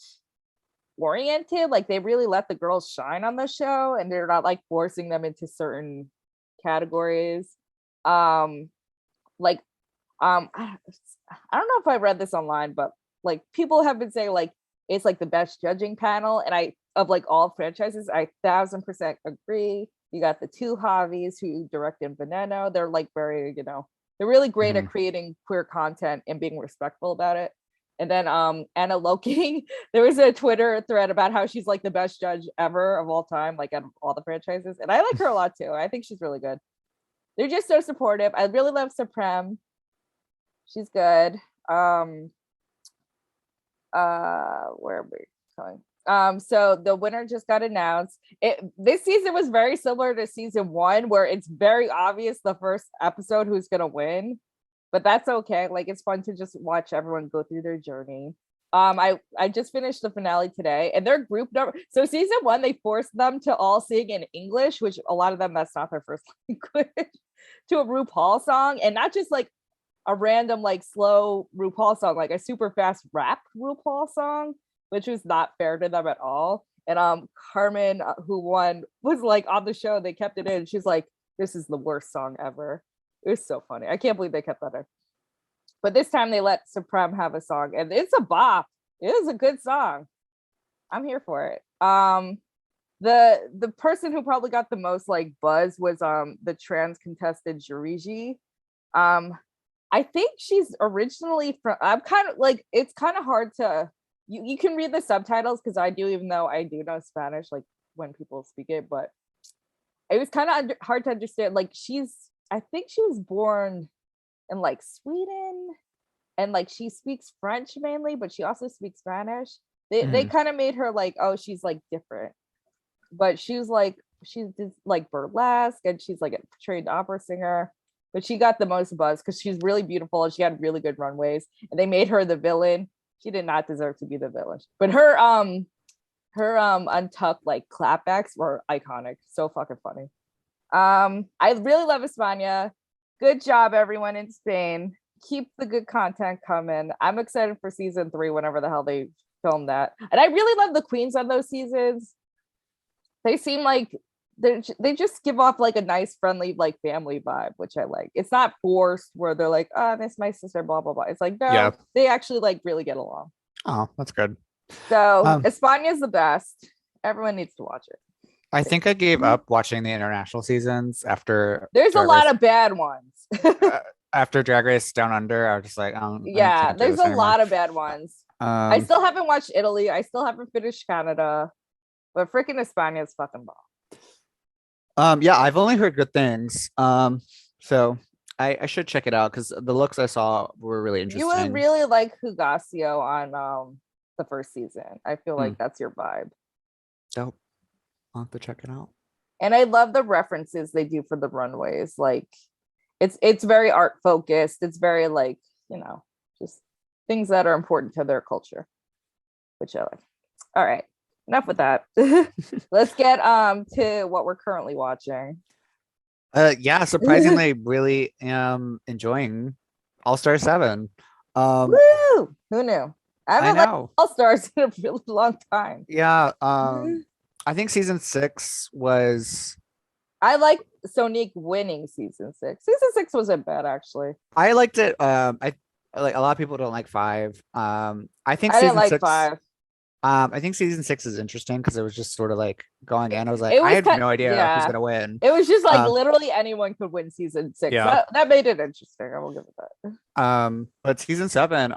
oriented. Like they really let the girls shine on the show and they're not like forcing them into certain categories. like I don't know if I read this online, but like people have been saying like it's like the best judging panel, and I of like all franchises, I 1000% agree. You got the two Javis who directed Veneno. They're like very, they're really great at creating queer content and being respectful about it. And then Anna Loking, there was a Twitter thread about how she's like the best judge ever of all time, like at all the franchises. And I like her a lot too. I think she's really good. They're just so supportive. I really love Supreme. She's good. Where are we going? So the winner just got announced. This season was very similar to season 1, where it's very obvious the first episode who's gonna win, but that's okay. Like, it's fun to just watch everyone go through their journey. I just finished the finale today, and their group number. So season 1, they forced them to all sing in English, which a lot of them, that's not their first language, to a RuPaul song, and not just like a random like slow RuPaul song, like a super fast rap RuPaul song, which was not fair to them at all. And Carmen, who won, was like on the show, they kept it in. She's like, this is the worst song ever. It was so funny. I can't believe they kept that in. But this time they let Supreme have a song, and it's a bop. It is a good song. I'm here for it. The person who probably got the most like buzz was the trans contestant Juriji. I think she's originally from, I'm kind of like, it's kind of hard to, you can read the subtitles because I do, even though I do know Spanish, like when people speak it, but it was kind of hard to understand. Like I think she was born in like Sweden, and like she speaks French mainly, but she also speaks Spanish. They kind of made her like, oh, she's like different, but she's like burlesque, and she's like a trained opera singer. But she got the most buzz because she's really beautiful and she had really good runways, and they made her the villain. She did not deserve to be the villain, but her untucked like clapbacks were iconic. So fucking funny. I really love España. Good job, everyone in Spain. Keep the good content coming. I'm excited for season 3, whenever the hell they film that. And I really love the queens on those seasons. They seem like they just give off like a nice, friendly, like family vibe, which I like. It's not forced where they're like, oh, that's my sister, blah blah blah. It's like, no, they actually like really get along. Oh, that's good. So España is the best. Everyone needs to watch it. I think I gave up watching the international seasons after. There's a lot of bad ones. After Drag Race Down Under, I was just like, yeah, there's a lot of bad ones. I still haven't watched Italy. I still haven't finished Canada, but freaking España is fucking bomb. Yeah, I've only heard good things. So I should check it out because the looks I saw were really interesting. You would really like Hugasio on the first season. I feel like that's your vibe. Dope. I'll have to check it out. And I love the references they do for the runways. Like it's very art focused. It's very like, just things that are important to their culture, which I like. All right. Enough with that. Let's get to what we're currently watching. Yeah, surprisingly really am enjoying All-Star 7. Woo! Who knew? I haven't liked All-Stars in a really long time. Yeah, I think season 6 was, I like Sonique winning season 6. Season 6 wasn't bad, actually. I liked it. I like, a lot of people don't like 5. I think I season didn't like 6 5. I think season 6 is interesting because it was just sort of like going in. I was like, I had no idea who's gonna win. It was just like literally anyone could win season 6. Yeah. That made it interesting. I will give it that. But season 7,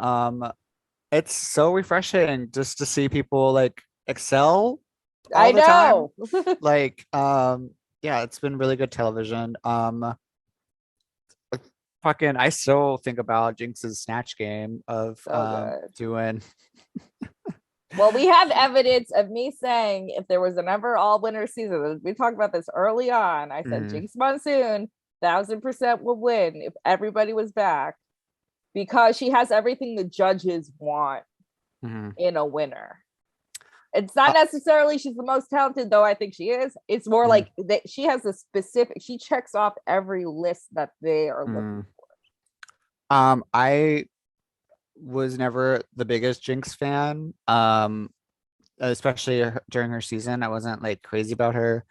it's so refreshing just to see people like excel. I know. Like, yeah, it's been really good television. Fucking, I still think about Jinx's snatch game of doing. Well, we have evidence of me saying if there was an ever all winner season, we talked about this early on. I said Jinx Monsoon 1000% will win if everybody was back, because she has everything the judges want in a winner. It's not necessarily she's the most talented, though I think she is. It's more like that she has a specific, she checks off every list that they are looking for. I was never the biggest Jinx fan, especially during her season. I wasn't like crazy about her.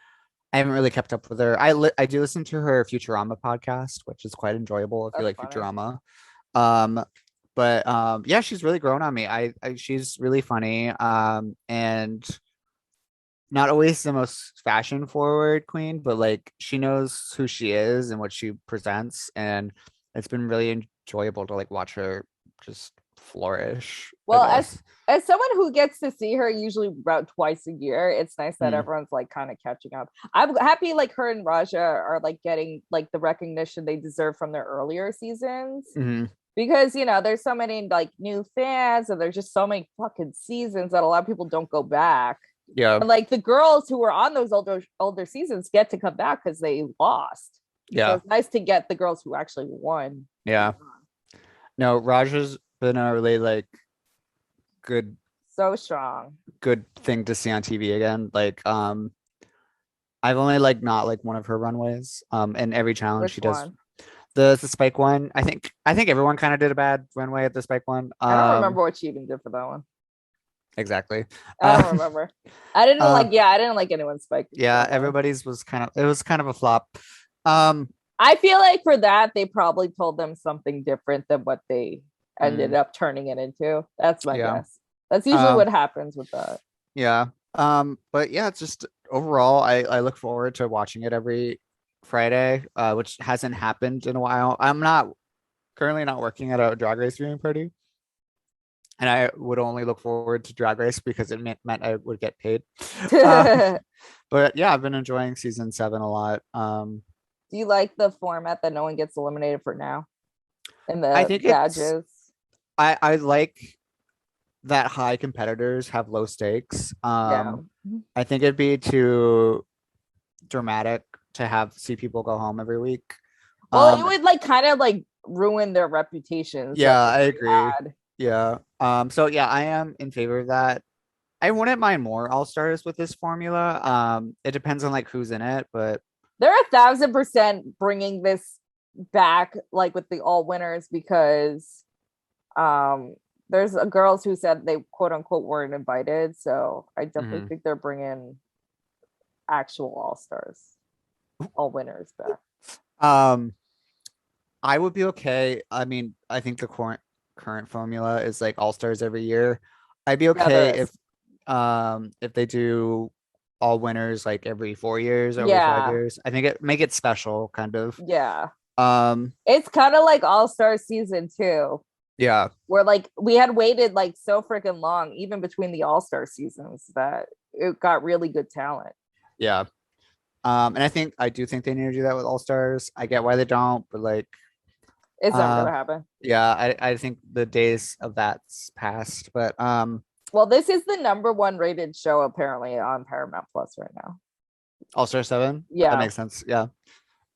I haven't really kept up with her. I do listen to her Futurama podcast, which is quite enjoyable if you That's like funny. Futurama. But yeah, she's really grown on me. She's really funny. And not always the most fashion forward queen, but like she knows who she is and what she presents, and it's been really enjoyable to like watch her just flourish. Well, as someone who gets to see her usually about twice a year, it's nice that everyone's like kind of catching up. I'm happy like her and Raja are like getting like the recognition they deserve from their earlier seasons. Because you know there's so many like new fans and there's just so many fucking seasons that a lot of people don't go back. Yeah. And like the girls who were on those older seasons get to come back because they lost. Yeah. So it's nice to get the girls who actually won. Yeah. No, Raja's been a really like good, so strong, good thing to see on TV again. Like I've only like not like one of her runways. And every challenge she does. The spike one, I think everyone kind of did a bad runway at the spike one. I don't remember what she even did for that one. Exactly. I don't remember. I didn't like anyone's spike. Yeah, everybody's was kind of a flop. I feel like for that they probably told them something different than what they ended up turning it into. That's my guess. That's usually what happens with that. Yeah. But yeah, it's just overall I look forward to watching it every Friday, which hasn't happened in a while. I'm currently not working at a Drag Race viewing party, and I would only look forward to Drag Race because it meant I would get paid. But yeah, I've been enjoying season 7 a lot. Do you like the format that no one gets eliminated for now? And the I think badges. I like that high competitors have low stakes. I think it'd be too dramatic to see people go home every week. Well, it would like kind of like ruin their reputations. Yeah, I agree. Yeah. So yeah, I am in favor of that. I wouldn't mind more all-stars with this formula. It depends on like who's in it, but they're 1,000% bringing this back, like with the all winners, because there's girls who said they quote unquote weren't invited. So I definitely think they're bringing actual all-stars, all winners back. I would be okay. I mean, I think the current formula is like all-stars every year. I'd be okay if they do all winners like every 4 years or every 5 years. I think make it special, kind of. Yeah. It's kind of like All-Star season 2. Yeah. Where like we had waited like so freaking long, even between the All-Star seasons, that it got really good talent. Yeah. And I do think they need to do that with All-Stars. I get why they don't, but like it's not gonna happen. Yeah, I think the days of that's passed. But well, this is the #1 rated show apparently on Paramount Plus right now. All-Star 7? Yeah. That makes sense. Yeah.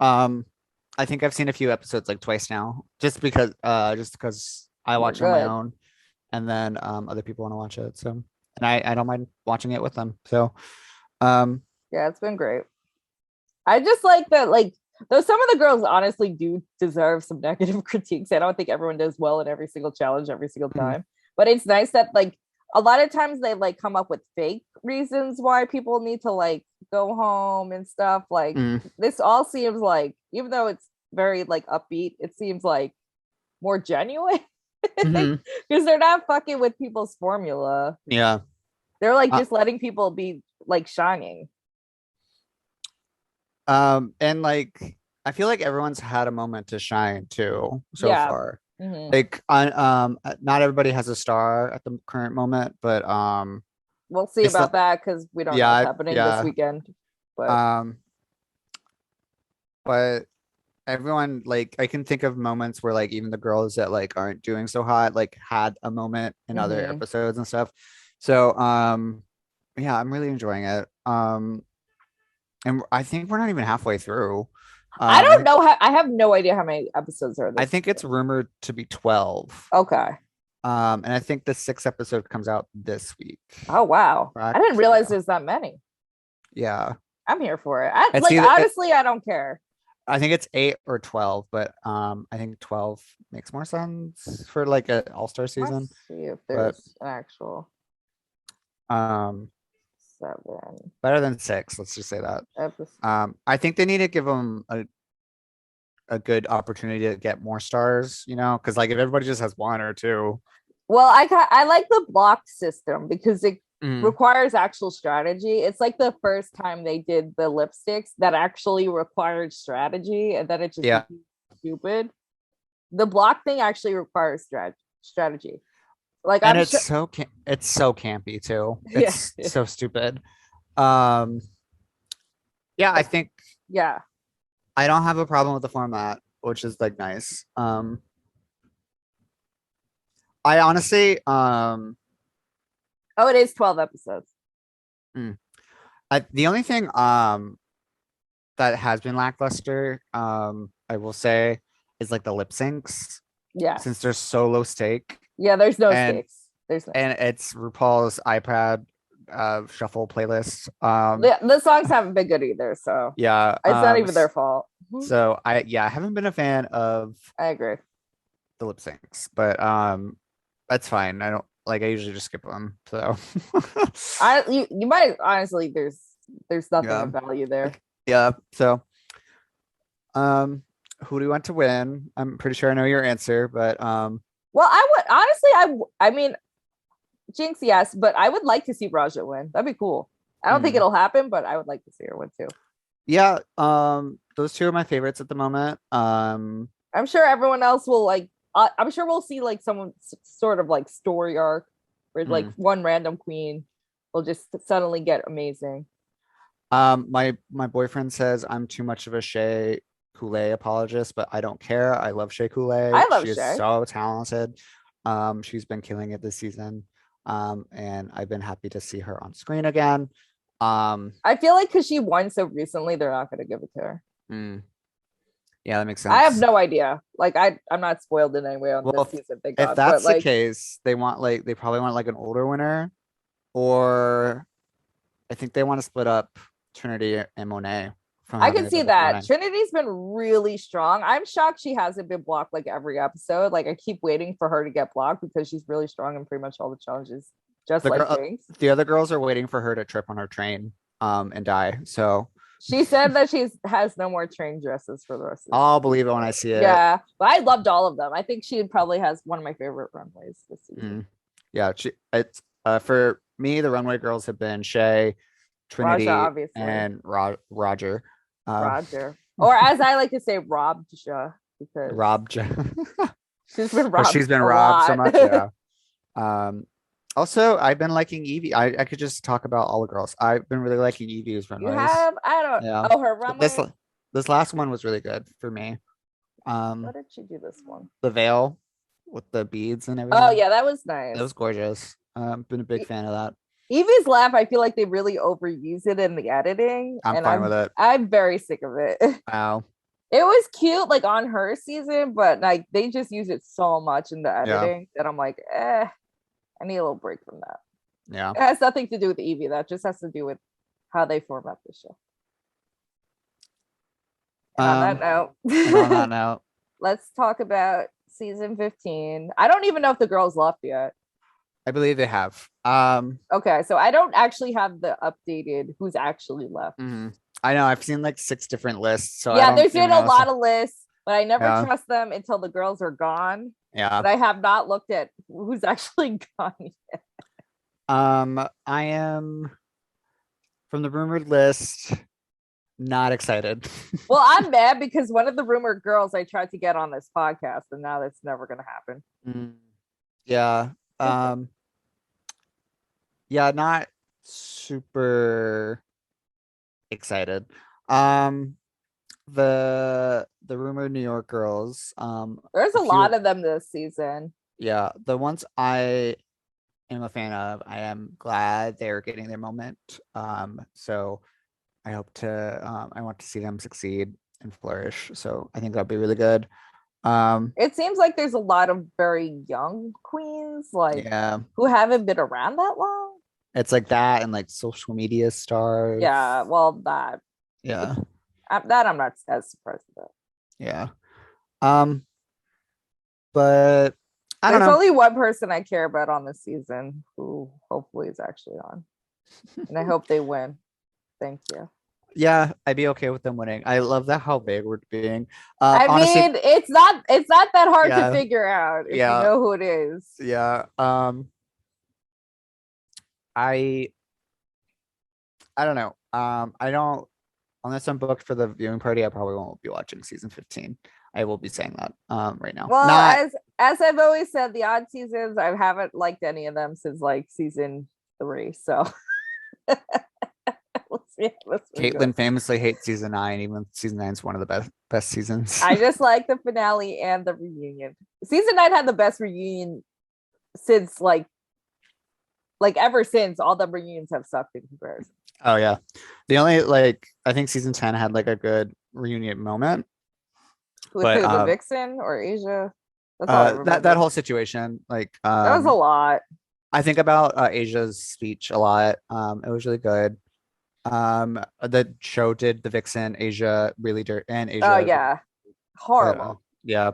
I think I've seen a few episodes like twice now, just because I watch on my own, and then other people want to watch it. So, and I don't mind watching it with them. So, yeah, it's been great. I just like that, like, though some of the girls honestly do deserve some negative critiques. I don't think everyone does well in every single challenge every single time, but it's nice that like a lot of times they like come up with fake reasons why people need to like go home and stuff. Like this all seems like, even though it's very like upbeat, it seems like more genuine because they're not fucking with people's formula. Yeah, they're like just letting people be like shining. And like I feel like everyone's had a moment to shine too so far. Like not everybody has a star at the current moment, but we'll see about that because we don't know what's happening this weekend. But everyone, like, I can think of moments where like even the girls that like aren't doing so hot like had a moment in other episodes and stuff. So yeah, I'm really enjoying it. And I think we're not even halfway through. I don't know I have no idea how many episodes are there. I think it's rumored to be 12. Okay. And I think the 6th episode comes out this week. Oh wow. Correct? I didn't realize there's that many. Yeah. I'm here for it. Honestly, I don't care. I think it's 8 or 12, but I think 12 makes more sense for like an all-star season. Let's see if there's an actual. 7 Better than 6. Let's just say that. episodes. I think they need to give them a good opportunity to get more stars, because like if everybody just has 1 or 2. Well, I like the block system because it Mm. requires actual strategy. It's like the first time they did the lipsticks that actually required strategy, and then it just Yeah. became stupid. The block thing actually requires strategy. Like And I'm it's sure. it's so campy too. Yeah. It's so stupid. Yeah, I think Yeah. I don't have a problem with the format, which is like nice. I honestly, Oh, it is 12 episodes. the only thing that has been lackluster, I will say, is like the lip syncs, Yeah. since they're so low stake, Yeah, there's no And- stakes. There's no and it's RuPaul's iPad shuffle playlist. the songs haven't been good either, so Yeah, it's not even their fault. So I haven't been a fan of I agree. the lip syncs, but that's fine. I don't like. I usually just skip them. So You might honestly there's nothing Yeah. of value there. yeah. So who do you want to win? I'm pretty sure I know your answer, but Well, I would honestly, I mean, Jinx, yes, but I would like to see Raja win. That'd be cool. I don't think it'll happen, but I would like to see her win too. yeah. Those 2 are my favorites at the moment. I'm sure everyone else will like. I'm sure we'll see like someone sort of like story arc where like one random queen will just suddenly get amazing. My boyfriend says I'm too much of a Shea Coulee apologist, but I don't care. I love Shea Coulee. I love She Shea. is so talented. She's been killing it this season. And I've been happy to see her on screen again. I feel like because she won so recently, they're not going to give it to her. Yeah, that makes sense. I have no idea. Like I'm not spoiled in any way on this season. Thank God. If that's but, the case, they probably want like an older winner, or I think they want to split up Trinity and Monet. I can see that. Trinity's been really strong. I'm shocked she hasn't been blocked like every episode. Like I keep waiting for her to get blocked because she's really strong in pretty much all the challenges. Just like Jinx. The other girls are waiting for her to trip on her train and die. So she said that she has no more train dresses for the rest of the I'll believe it when I see it. Yeah, but I loved all of them. I think she probably has one of my favorite runways this season. Yeah, it's for me, the runway girls have been Shea, Trinity, Raja, obviously. and Roger. Roger. Or as I like to say, Robja, because she's been robbed. She's been robbed so much. Yeah. Also, I've been liking Evie. I could just talk about all the girls. I've been really liking Evie's runways. You have? I don't. Yeah. Oh, her runway. This last one was really good for me. What did she do this one? The veil with the beads and everything. Oh yeah, that was nice. That was gorgeous. Been a big fan of that. Evie's laugh, I feel like they really overuse it in the editing. I'm fine with it. I'm very sick of it. Wow. It was cute, like on her season, but like they just use it so much in the editing that I'm like, I need a little break from that. Yeah. It has nothing to do with Evie. That just has to do with how they format the show. And on that note, let's talk about season 15. I don't even know if the girls left yet. I believe they have. Okay, so I don't actually have the updated who's actually left. I know I've seen like 6 different lists. So yeah, there's been a lot of lists, but I never trust them until the girls are gone. Yeah. But I have not looked at who's actually gone yet. I am from the rumored list. Not excited. Well, I'm mad because one of the rumored girls I tried to get on this podcast, and now that's never going to happen. Yeah. Yeah, not super excited. The rumored New York girls. There's a lot of them this season. Yeah, the ones I am a fan of, I am glad they're getting their moment. So I hope to I want to see them succeed and flourish. So I think that'll be really good. It seems like there's a lot of very young queens, like who haven't been around that long. It's like that and like social media stars. Yeah, well, that. Yeah. That I'm not as surprised about. Yeah. But I don't know. There's only one person I care about on this season who hopefully is actually on. and I hope they win. Thank you. Yeah, I'd be okay with them winning. I love that how vague we're being. I Honestly, mean, it's not that hard yeah, to figure out if you yeah, know who it is. yeah. I don't know. I don't unless I'm booked for the viewing party, I probably won't be watching season 15. I will be saying that right now. Well, Not as I've always said, the odd seasons, I haven't liked any of them since like season 3. So let's Caitlin famously hates season 9, even season 9 is one of the best seasons. I just like the finale and the reunion. Season 9 had the best reunion since like ever since. All the reunions have sucked in comparison. Oh yeah. The only I think season 10 had like a good reunion moment. With but the Vixen or Asia? That's all I remember. that whole situation, that was a lot. I think about Asia's speech a lot. It was really good. The show did the Vixen, Asia really dirt, and Asia. Oh yeah, horrible. Yeah.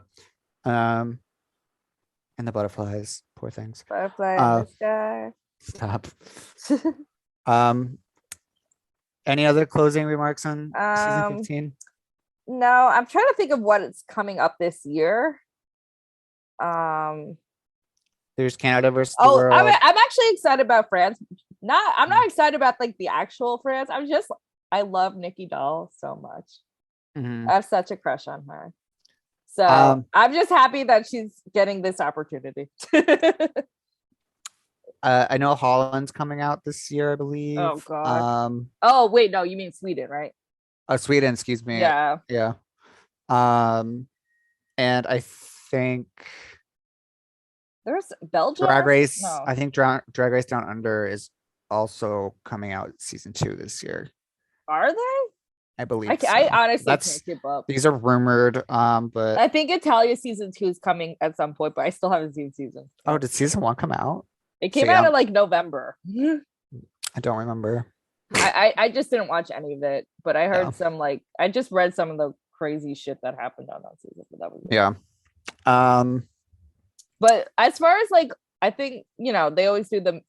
And the butterflies, poor things. Butterfly in the sky. Stop. Any other closing remarks on season 15? No, I'm trying to think of what is coming up this year. There's Canada versus the world. I'm actually excited about France. I'm not excited about like the actual France. I love Nikki Doll so much. Mm-hmm. I have such a crush on her. So I'm just happy that she's getting this opportunity. I know Holland's coming out this year, I believe. Oh god. Oh wait, no, you mean Sweden, right? Oh, Sweden, excuse me. Yeah. Yeah. And I think there's Belgium. Drag Race. No. I think Drag Race Down Under is also coming out season 2 this year. Are they? I believe. I honestly can't keep up. These are rumored, but I think Italia season 2 is coming at some point, but I still haven't seen season. Oh, did season 1 come out? It came out in like November. I don't remember. I just didn't watch any of it, but I heard some I just read some of the crazy shit that happened on that season. But that was yeah. But as far as I think they always do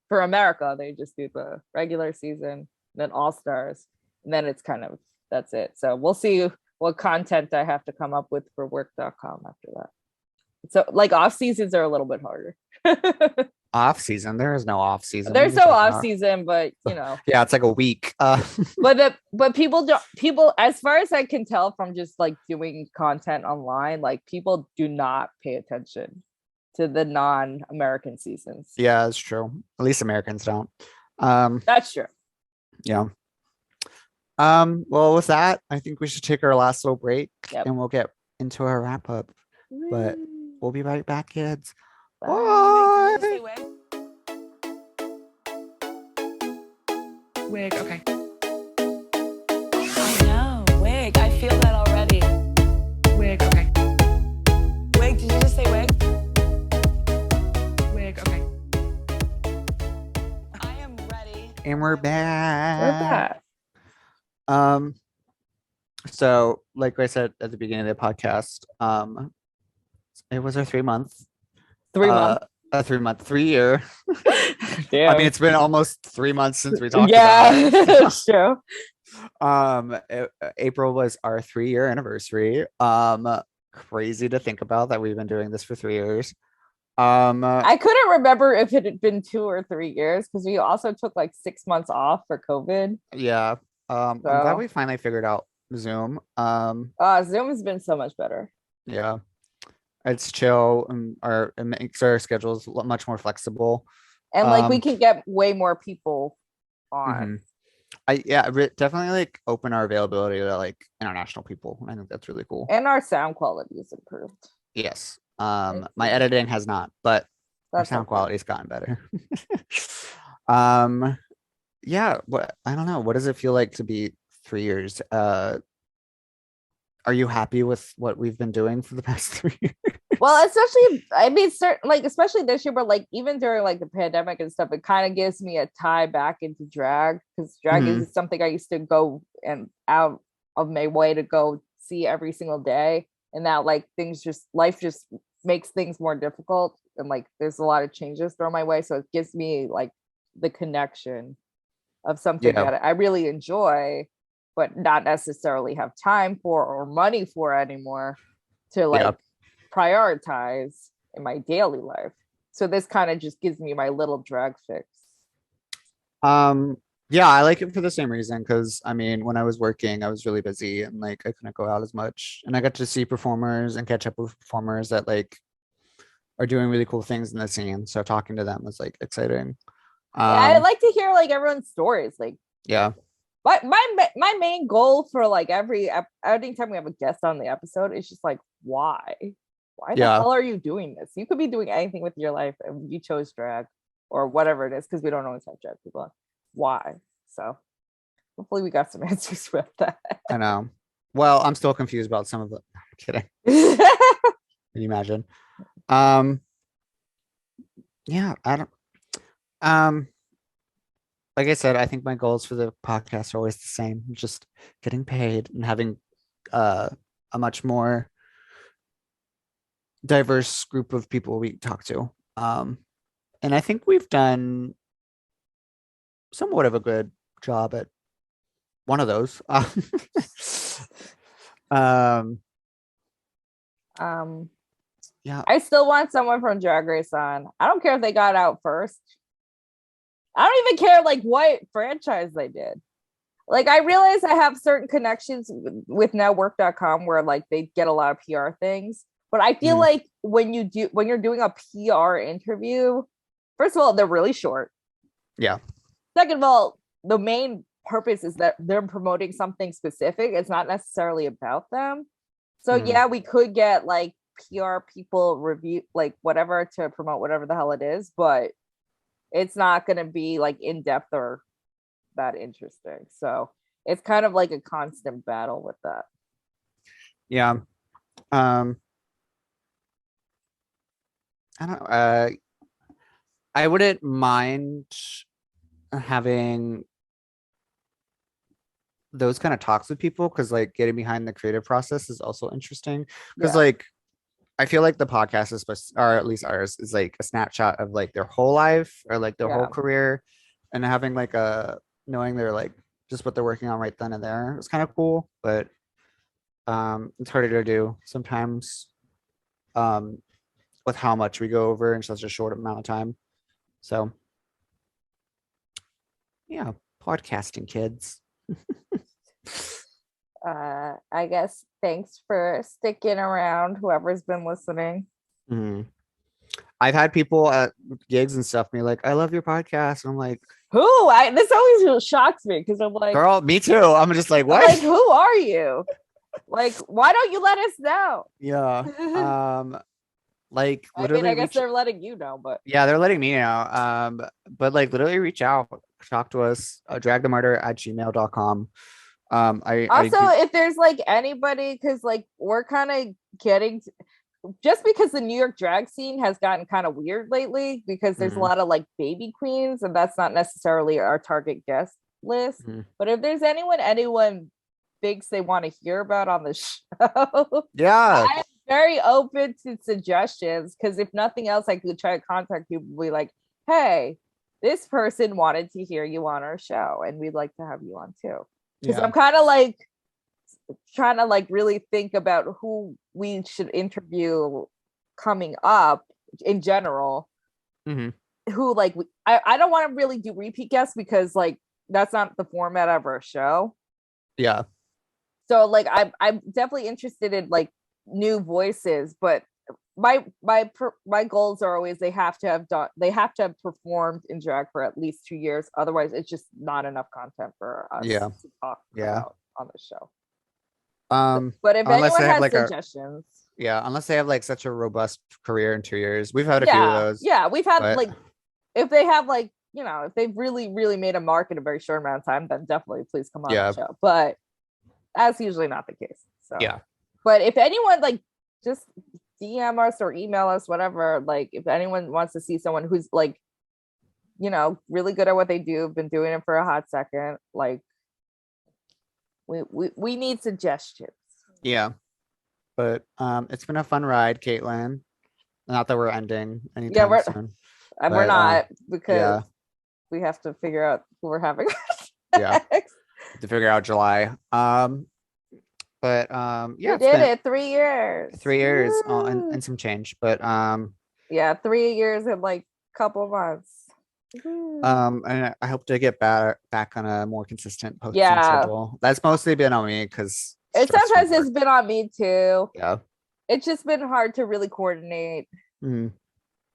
for America they just do the regular season, then All Stars, and then it's kind of that's it. So we'll see what content I have to come up with for WERRRK.com after that. So off seasons are a little bit harder. Off season? There is no off season. There's no off season, but yeah, it's like a week. But people, as far as I can tell from just doing content online, people do not pay attention to the non-American seasons. Yeah, it's true. At least Americans don't. That's true. Yeah. Well, with that, I think we should take our last little break and we'll get into our wrap up. But we'll be right back, kids. Bye. Wig, okay. I know, wig. I feel that already. Wig, okay. Wig, did you just say wig? Wig, okay. I am ready. And we're back. So like I said at the beginning of the podcast, it was our 3 month. 3 month. A 3 month, 3 year. Damn. I mean, it's been almost 3 months since we talked about it. Yeah, it's true. April was our 3-year anniversary. Crazy to think about that we've been doing this for 3 years. I couldn't remember if it had been 2 or 3 years because we also took 6 months off for COVID. Yeah. I'm glad we finally figured out Zoom. Zoom has been so much better. Yeah. It's chill and it makes our schedules much more flexible. And we can get way more people on. Definitely depen our availability to international people. I think that's really cool. And our sound quality is improved. Yes. My editing has not, but our sound quality's gotten better. Yeah, I don't know. What does it feel like to be 3 years? Are you happy with what we've been doing for the past 3 years? Well, especially, I mean, especially this year, but even during the pandemic and stuff, it kind of gives me a tie back into drag because drag is something I used to go and out of my way to go see every single day. And now life just makes things more difficult. And there's a lot of changes thrown my way. So it gives me the connection of something Yeah. that I really enjoy, but not necessarily have time for or money for anymore to like prioritize in my daily life. So this kind of just gives me my little drag fix. Yeah, I like it for the same reason, because I mean, when I was working, I was really busy and like I couldn't go out as much. And I got to see performers and catch up with performers that like are doing really cool things in the scene. So talking to them was like exciting. I like to hear like everyone's stories. Like, yeah. My main goal for like every time we have a guest on the episode is just like, why the hell are you doing this? You could be doing anything with your life and you chose drag or whatever it is, because we don't always have drag people on. Why? So hopefully we got some answers with that. I know. Well, I'm still confused about some of it. I'm kidding. Can you imagine? Yeah, I don't like I said, I think my goals for the podcast are always the same, just getting paid and having a much more diverse group of people we talk to. And I think we've done somewhat of a good job at one of those. Yeah. I still want someone from Drag Race on. I don't care if they got out first. I don't even care like what franchise they did. Like, I realize I have certain connections with WERRRK.com where like they get a lot of PR things, but I feel like when you're doing a PR interview, first of all, they're really short. Yeah. Second of all, the main purpose is that they're promoting something specific. It's not necessarily about them. So yeah, we could get like PR people review like whatever to promote whatever the hell it is, but it's not going to be like in depth or that interesting. So it's kind of like a constant battle with that. Yeah. I don't know. I wouldn't mind having those kind of talks with people, because like getting behind the creative process is also interesting, because like I feel like the podcast is supposed, or at least ours, is like a snapshot of like their whole life or like their whole career, and having like a knowing they're like just what they're working on right then and there. It's kind of cool, but it's harder to do sometimes with how much we go over in such a short amount of time. So yeah, podcasting, kids. I guess thanks for sticking around, whoever's been listening. I've had people at gigs and stuff be like, I love your podcast. And I'm like, who? This always shocks me, because I'm like, girl, me too. I'm just like, what? Like, who are you? Like, why don't you let us know? Yeah. Like literally, I guess they're letting you know, but yeah, they're letting me know. But like literally reach out, talk to us, dragthemartyr@gmail.com. If there's like anybody, because like we're kind of getting just because the New York drag scene has gotten kind of weird lately, because there's a lot of like baby queens, and that's not necessarily our target guest list. But if there's anyone thinks they want to hear about on the show, I'm very open to suggestions, because if nothing else, I could try to contact people and be like, hey, this person wanted to hear you on our show and we'd like to have you on too. Because I'm kind of like trying to like really think about who we should interview coming up in general. Who like I don't want to really do repeat guests, because like that's not the format of our show. Yeah. So like I'm definitely interested in like new voices, but my goals are always they have to have performed in drag for at least 2 years. Otherwise, it's just not enough content for us to talk about on the show. But if anyone has like suggestions, unless they have like such a robust career in 2 years, we've had a few of those. Yeah, we've had like if they have like if they've really made a mark in a very short amount of time, then definitely please come on the show. But that's usually not the case. So but if anyone like just DM us or email us, whatever, like if anyone wants to see someone who's like really good at what they do, been doing it for a hot second, like we need suggestions. But it's been a fun ride, Caitlin. Not that we're ending anytime soon. We're not, because we have to figure out who we're having. Yeah. To figure out July. But yeah, we it's did been it 3 years. 3 years Woo. and some change. But Yeah, 3 years and like couple months. Woo. and I hope to get back on a more consistent posting Yeah. schedule. That's mostly been on me because Sometimes it's been on me too. Yeah. It's just been hard to really coordinate. Mm.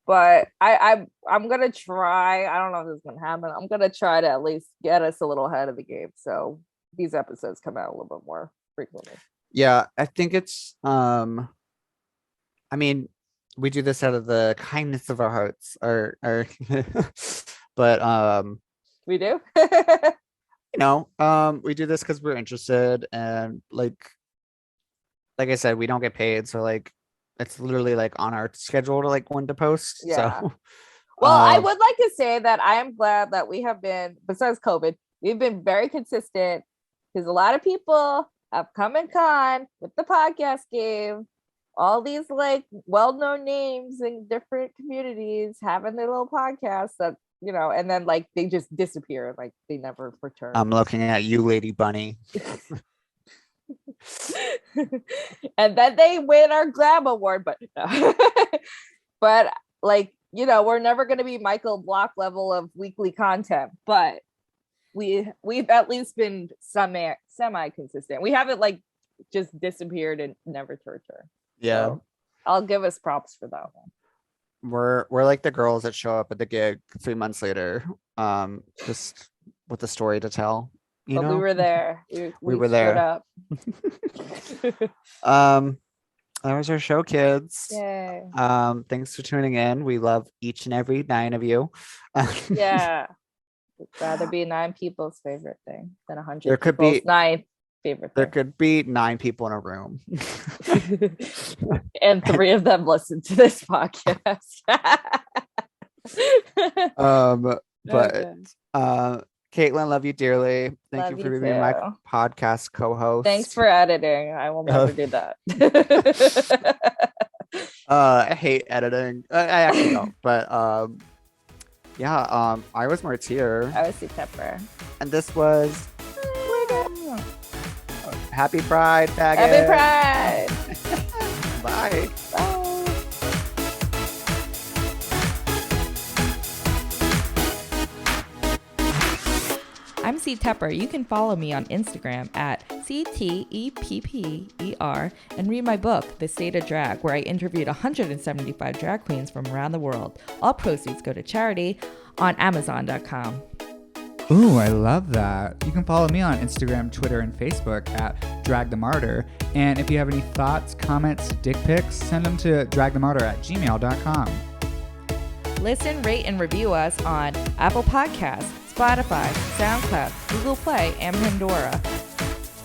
But I'm gonna try. I don't know if this is gonna happen. I'm gonna try to at least get us a little ahead of the game, so these episodes come out a little bit more frequently. Yeah, I think it's I mean, we do this out of the kindness of our hearts, or but We do. we do this because we're interested, and like I said, we don't get paid, so like it's literally like on our schedule to like when to post. Yeah. So Well, I would like to say that I am glad that we have been, besides COVID, we've been very consistent, because a lot of people have come and gone with the podcast game. All these like well-known names in different communities having their little podcasts that, and then like they just disappear, like they never return. I'm looking at you, Lady Bunny. And then they win our Glam Award, but but like, we're never going to be Michael Block level of weekly content, but we've at least been semi consistent. We haven't like just disappeared and never to return. Yeah. So I'll give us props for that one. We're like the girls that show up at the gig 3 months later, just with a story to tell. We were there. We were there. Up. That was our show, kids. Yay. Thanks for tuning in. We love each and every 9 of you. Yeah. Would rather be 9 people's favorite thing than 100 there could people's be 9 favorite there thing. could be 9 people in a room. And 3 of them listen to this podcast. Caitlin, love you dearly. Thank Love you for you being my too. podcast co-host. Thanks for editing. I will never do that. I hate editing. I actually don't, but I was Martyr. I was Tepper. And this was Happy Pride, faggot. Happy Pride. Bye. Bye. I'm C Tepper. You can follow me on Instagram at CTEPPER and read my book, The State of Drag, where I interviewed 175 drag queens from around the world. All proceeds go to charity on Amazon.com. Ooh, I love that. You can follow me on Instagram, Twitter, and Facebook at Drag the Martyr. And if you have any thoughts, comments, dick pics, send them to dragthemartyr@gmail.com. Listen, rate, and review us on Apple Podcasts, Spotify, SoundCloud, Google Play, and Pandora.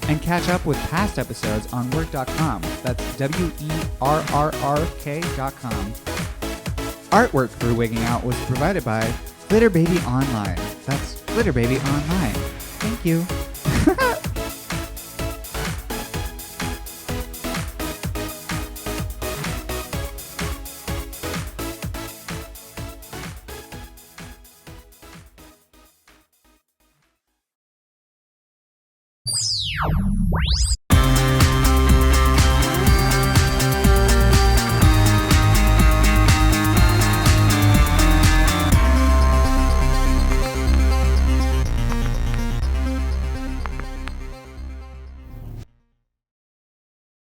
And catch up with past episodes on WERRRK.com. That's WERRRK.com. Artwork for Wigging Out was provided by Glitter Baby Online. That's Glitter Baby Online. Thank you.